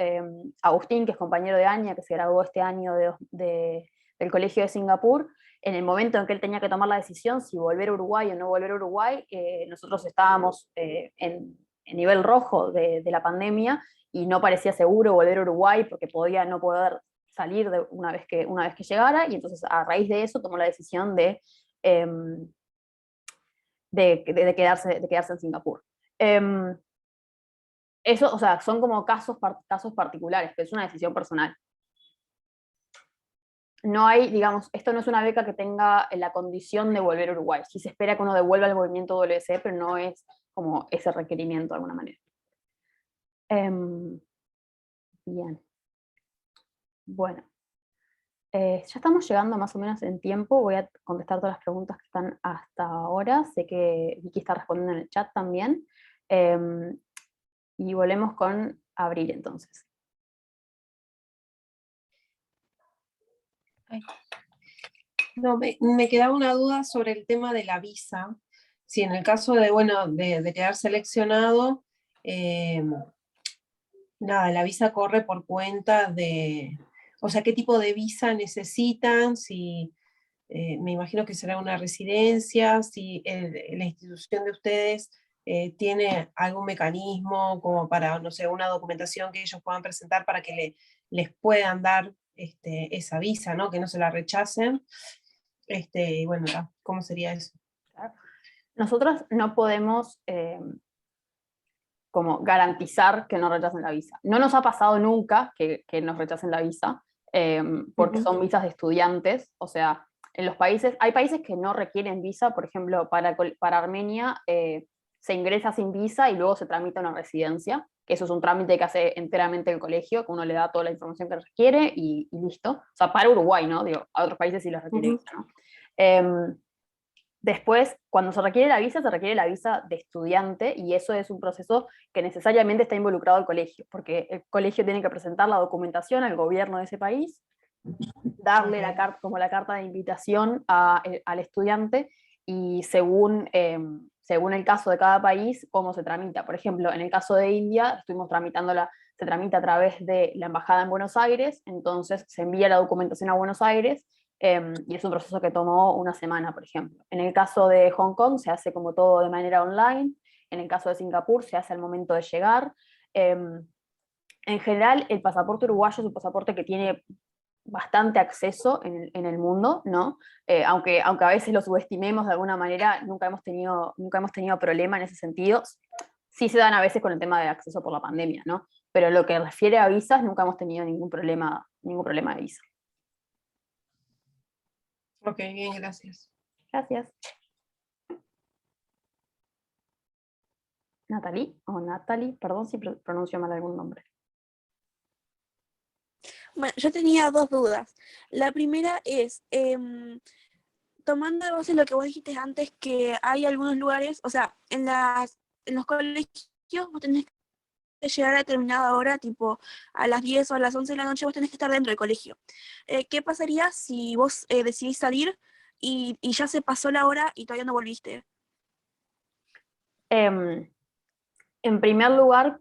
Agustín, que es compañero de Anya, que se graduó este año del Colegio de Singapur, en el momento en que él tenía que tomar la decisión si volver a Uruguay o no volver a Uruguay, nosotros estábamos en nivel rojo de la pandemia y no parecía seguro volver a Uruguay porque podía no poder salir una vez que llegara, y entonces a raíz de eso tomó la decisión de quedarse en Singapur. Eso, o sea, son como casos particulares, pero es una decisión personal. No hay, digamos, esto no es una beca que tenga la condición de volver a Uruguay. Sí se espera que uno devuelva el movimiento WC, pero no es como ese requerimiento de alguna manera. Bien. Bueno. Ya estamos llegando más o menos en tiempo. Voy a contestar todas las preguntas que están hasta ahora. Sé que Vicky está respondiendo en el chat también. Y volvemos con Abril entonces. No, me quedaba una duda sobre el tema de la visa. Si en el caso de, bueno, de quedar seleccionado, nada, la visa corre por cuenta de, o sea, qué tipo de visa necesitan, si me imagino que será una residencia, si la institución de ustedes tiene algún mecanismo como para, no sé, una documentación que ellos puedan presentar para que les puedan dar esa visa, ¿no? Que no se la rechacen. Y bueno, ¿cómo sería eso? Nosotros no podemos como garantizar que no rechacen la visa. No nos ha pasado nunca que nos rechacen la visa, porque son visas de estudiantes. O sea, en los países, hay países que no requieren visa. Por ejemplo, para Armenia se ingresa sin visa y luego se tramita una residencia, que eso es un trámite que hace enteramente el colegio, que uno le da toda la información que requiere y listo. O sea, para Uruguay, ¿no? Digo, a otros países sí les requiere visa, ¿no? Después, cuando se requiere la visa de estudiante, y eso es un proceso que necesariamente está involucrado el colegio, porque el colegio tiene que presentar la documentación al gobierno de ese país, darle como la carta de invitación al estudiante, y según el caso de cada país, cómo se tramita. Por ejemplo, en el caso de India, se tramita a través de la embajada en Buenos Aires, entonces se envía la documentación a Buenos Aires, y es un proceso que tomó una semana, por ejemplo. En el caso de Hong Kong se hace como todo de manera online. En el caso de Singapur se hace al momento de llegar. En general, el pasaporte uruguayo es un pasaporte que tiene bastante acceso en el mundo, ¿no? Aunque a veces lo subestimemos de alguna manera, nunca hemos tenido problema en ese sentido. Sí se dan a veces con el tema del acceso por la pandemia, ¿no? Pero lo que refiere a visas, nunca hemos tenido ningún problema de visa. Ok, bien, gracias. Gracias. Natalie, perdón si pronuncio mal algún nombre. Bueno, yo tenía dos dudas. La primera es, tomando de base lo que vos dijiste antes, que hay algunos lugares, o sea, en los colegios vos tenés llegar a determinada hora, tipo a las 10 o a las 11 de la noche, vos tenés que estar dentro del colegio. ¿Qué pasaría si vos decidís salir y ya se pasó la hora y todavía no volviste? En primer lugar,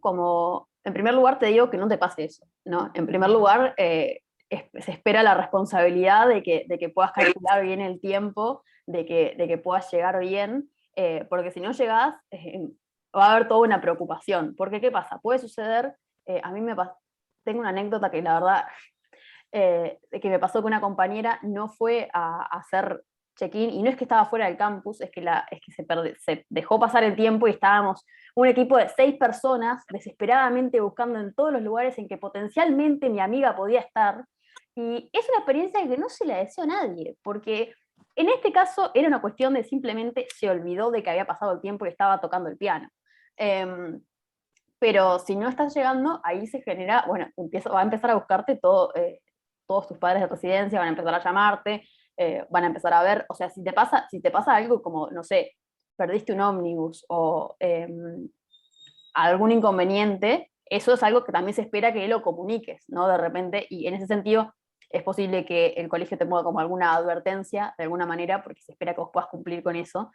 te digo que no te pase eso, ¿no? En primer lugar, se espera la responsabilidad de que puedas calcular bien el tiempo, de que puedas llegar bien, porque si no llegás, va a haber toda una preocupación. Porque, ¿qué pasa? Puede suceder, a mí tengo una anécdota que la verdad, que me pasó que una compañera no fue a hacer check-in, y no es que estaba fuera del campus, es que se dejó pasar el tiempo y estábamos un equipo de 6 personas desesperadamente buscando en todos los lugares en que potencialmente mi amiga podía estar, y es una experiencia que no se la deseo a nadie, porque en este caso era una cuestión de simplemente se olvidó de que había pasado el tiempo y estaba tocando el piano. Pero si no estás llegando, ahí se genera, bueno, va a empezar a buscarte todos tus padres de residencia, van a empezar a llamarte, van a empezar a ver, o sea, si te pasa algo como, no sé, perdiste un ómnibus o algún inconveniente, eso es algo que también se espera que lo comuniques, ¿no? De repente, y en ese sentido es posible que el colegio te ponga como alguna advertencia, de alguna manera, porque se espera que vos puedas cumplir con eso.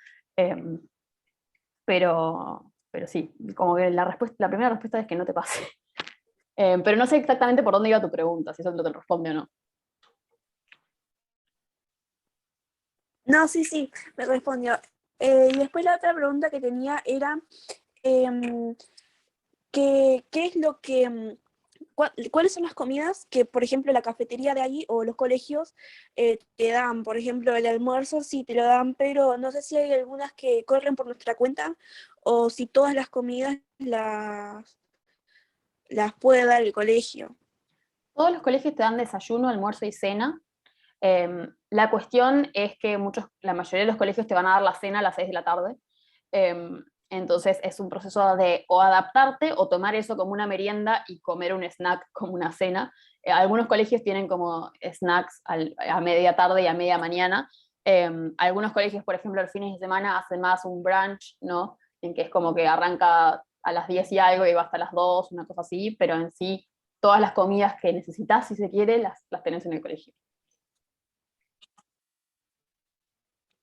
Pero sí, como que la primera respuesta es que no te pase. Pero no sé exactamente por dónde iba tu pregunta, si eso te responde o no. No, sí, me respondió. Y después la otra pregunta que tenía era, ¿qué es lo que, cuáles son las comidas que, por ejemplo, la cafetería de ahí o los colegios te dan? Por ejemplo, el almuerzo sí te lo dan, pero no sé si hay algunas que corren por nuestra cuenta o si todas las comidas las puede dar el colegio. Todos los colegios te dan desayuno, almuerzo y cena. La cuestión es que la mayoría de los colegios te van a dar la cena a las 6 de la tarde. Entonces es un proceso de o adaptarte o tomar eso como una merienda y comer un snack como una cena. Algunos colegios tienen como snacks a media tarde y a media mañana. Algunos colegios, por ejemplo, los fines de semana hacen más un brunch, ¿no? En que es como que arranca a las 10 y algo y va hasta las 2, una cosa así, pero en sí todas las comidas que necesitas, si se quiere, las tenés en el colegio.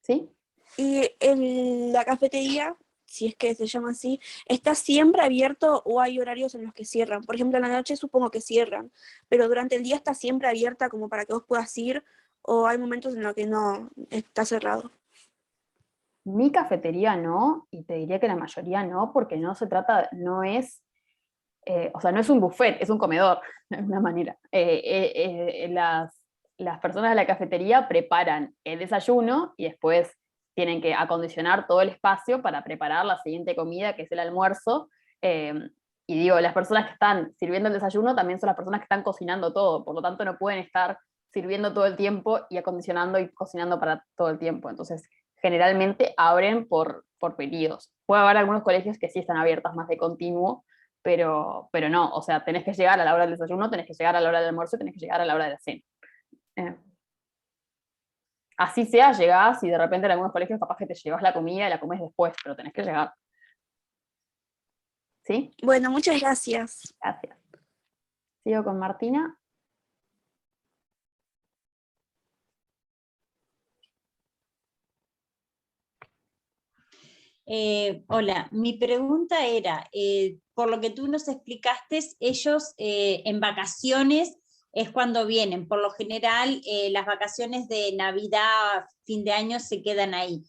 ¿Sí? Y en la cafetería, si es que se llama así, ¿está siempre abierto o hay horarios en los que cierran? Por ejemplo, en la noche supongo que cierran, pero durante el día está siempre abierta como para que vos puedas ir, o hay momentos en los que no está cerrado. Mi cafetería no, y te diría que la mayoría no, porque no es un buffet, es un comedor, de alguna manera. Las personas de la cafetería preparan el desayuno y después tienen que acondicionar todo el espacio para preparar la siguiente comida, que es el almuerzo. Y digo, las personas que están sirviendo el desayuno también son las personas que están cocinando todo, por lo tanto no pueden estar sirviendo todo el tiempo y acondicionando y cocinando para todo el tiempo. Entonces, generalmente abren por periodos. Puede haber algunos colegios que sí están abiertas más de continuo, pero no, o sea, tenés que llegar a la hora del desayuno, tenés que llegar a la hora del almuerzo, tenés que llegar a la hora de la cena. Así sea, llegás y de repente en algunos colegios capaz que te llevas la comida y la comes después, pero tenés que llegar. ¿Sí? Bueno, muchas gracias. Gracias. Sigo con Martina. Hola, mi pregunta era, por lo que tú nos explicaste, ellos en vacaciones es cuando vienen. Por lo general, las vacaciones de Navidad, fin de año se quedan ahí.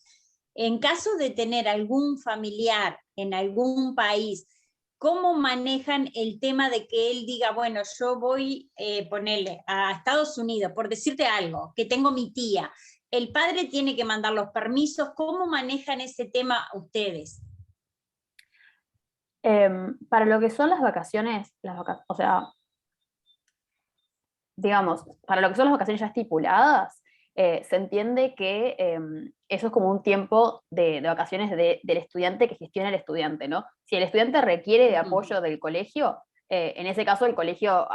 En caso de tener algún familiar en algún país, ¿cómo manejan el tema de que él diga, bueno, yo voy a ponerle a Estados Unidos, por decirte algo, que tengo mi tía? El padre tiene que mandar los permisos. ¿Cómo manejan ese tema ustedes? Para lo que son las vacaciones, o sea, digamos, para lo que son las vacaciones ya estipuladas, se entiende que eso es como un tiempo de vacaciones del estudiante que gestiona el estudiante, ¿no? Si el estudiante requiere de apoyo del colegio, en ese caso el colegio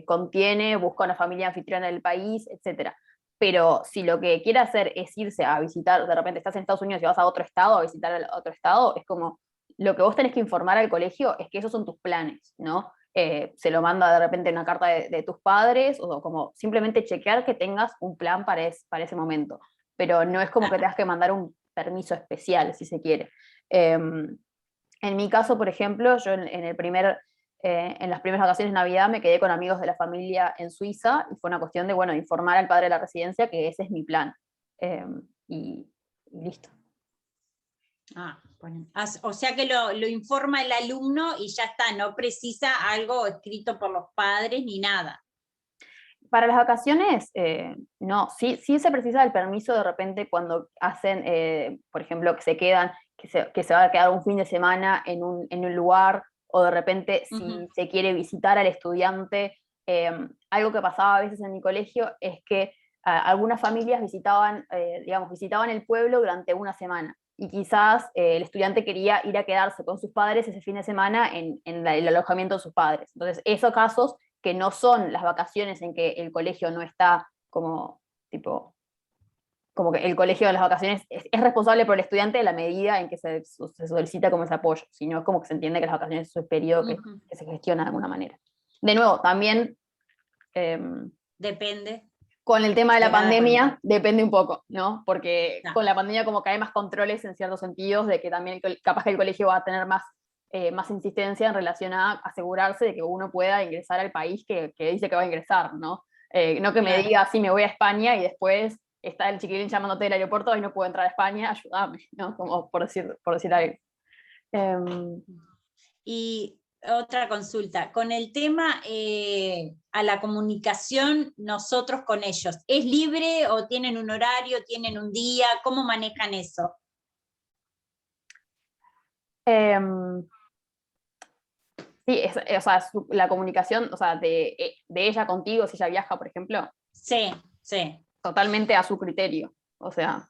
contiene, busca una familia anfitriona del país, etc. Pero si lo que quiere hacer es irse a visitar, de repente estás en Estados Unidos y vas a otro estado a visitar a otro estado, es como lo que vos tenés que informar al colegio es que esos son tus planes, ¿no? Se lo manda de repente una carta de tus padres, o como simplemente chequear que tengas un plan para ese momento, pero no es como que tengas que mandar un permiso especial, si se quiere. En mi caso, por ejemplo, yo en las primeras vacaciones de Navidad me quedé con amigos de la familia en Suiza, y fue una cuestión de, bueno, informar al padre de la residencia que ese es mi plan. Y listo. Bueno. O sea que lo informa el alumno y ya está, no precisa algo escrito por los padres ni nada. Para las vacaciones, no, sí se precisa el permiso de repente cuando hacen, por ejemplo, que se quedan, que se va a quedar un fin de semana en un lugar, o de repente si se quiere visitar al estudiante. Algo que pasaba a veces en mi colegio es que algunas familias visitaban el pueblo durante una semana, y quizás el estudiante quería ir a quedarse con sus padres ese fin de semana en el alojamiento de sus padres. Entonces, esos casos que no son las vacaciones en que el colegio no está como que el colegio de las vacaciones es responsable por el estudiante en la medida en que se solicita como ese apoyo, sino es como que se entiende que las vacaciones es un periodo que se gestiona de alguna manera. De nuevo, también depende. Con el tema de la cada pandemia, depende un poco, ¿no? Porque con la pandemia como que hay más controles en ciertos sentidos, de que también capaz que el colegio va a tener más insistencia en relación a asegurarse de que uno pueda ingresar al país que dice que va a ingresar, ¿no? No que me diga, sí, me voy a España, y después está el chiquilín llamándote del aeropuerto y no puedo entrar a España, ayúdame, ¿no? Como por decir algo. Y otra consulta, con el tema a la comunicación nosotros con ellos, ¿es libre o tienen un horario, tienen un día? ¿Cómo manejan eso? Sí, o sea, la comunicación, o sea, de ella contigo, si ella viaja, por ejemplo. Sí, sí. Totalmente a su criterio, o sea.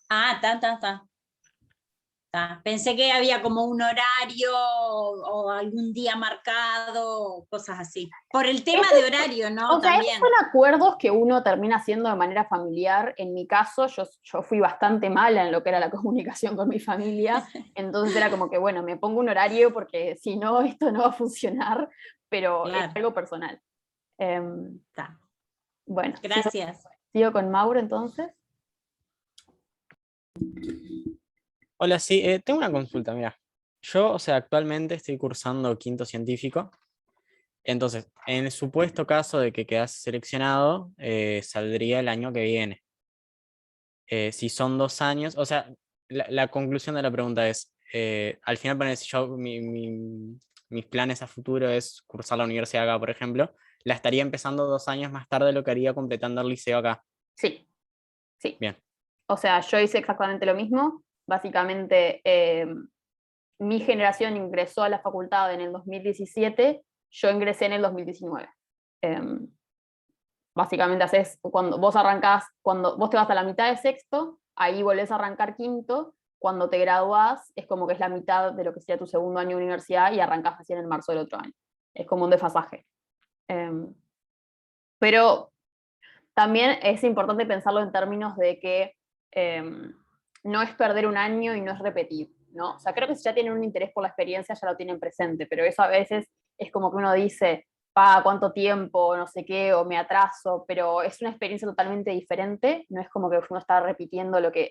Pensé que había como un horario o algún día marcado, cosas así. Por el tema de horario, ¿no? O sea, También. esos son acuerdos que uno termina haciendo de manera familiar. En mi caso, yo fui bastante mala en lo que era la comunicación con mi familia, entonces era como que, bueno, me pongo un horario porque si no, esto no va a funcionar, pero es algo personal. Bueno. Gracias. ¿Sigo con Mauro entonces? Hola, sí, tengo una consulta, mira. Yo, o sea, actualmente estoy cursando quinto científico. Entonces, en el supuesto caso de que quedas seleccionado, saldría el año que viene. Si son 2 años, o sea, la conclusión de la pregunta es, al final, ponele, si yo, mis planes a futuro es cursar la universidad acá, por ejemplo, la estaría empezando 2 años más tarde de lo que haría completando el liceo acá. Sí. Bien. O sea, yo hice exactamente lo mismo. Básicamente, mi generación ingresó a la facultad en el 2017, yo ingresé en el 2019. Básicamente cuando vos te vas a la mitad de sexto, ahí volvés a arrancar quinto, cuando te graduás es como que es la mitad de lo que sería tu segundo año de universidad, y arrancás recién en marzo del otro año. Es como un desfasaje. Pero también es importante pensarlo en términos de que no es perder un año y no es repetir, ¿no? O sea, creo que si ya tienen un interés por la experiencia, ya lo tienen presente, pero eso a veces es como que uno dice, ¿cuánto tiempo? No sé qué, o me atraso, pero es una experiencia totalmente diferente, no es como que uno está repitiendo lo que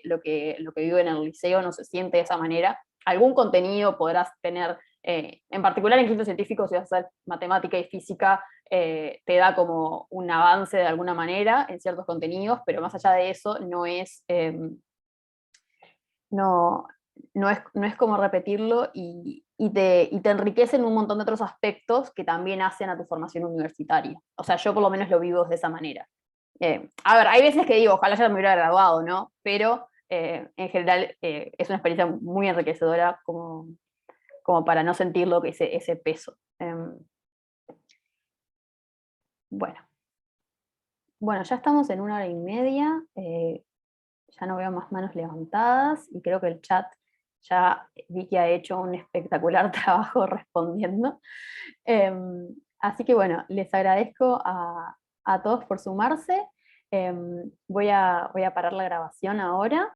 vive en el liceo, no se siente de esa manera. Algún contenido podrás tener, en particular en quinto científico, si vas a hacer matemática y física, te da como un avance de alguna manera en ciertos contenidos, pero más allá de eso no es como repetirlo, y te enriquece en un montón de otros aspectos que también hacen a tu formación universitaria. O sea, yo por lo menos lo vivo de esa manera. A ver, hay veces que digo, ojalá ya me hubiera graduado, ¿no? Pero en general es una experiencia muy enriquecedora como para no sentirlo, que ese peso. Bueno, ya estamos en 1 hora y media, ya no veo más manos levantadas, y creo que el chat ya vi que ha hecho un espectacular trabajo respondiendo. Así que bueno, les agradezco a todos por sumarse. Voy a parar la grabación ahora.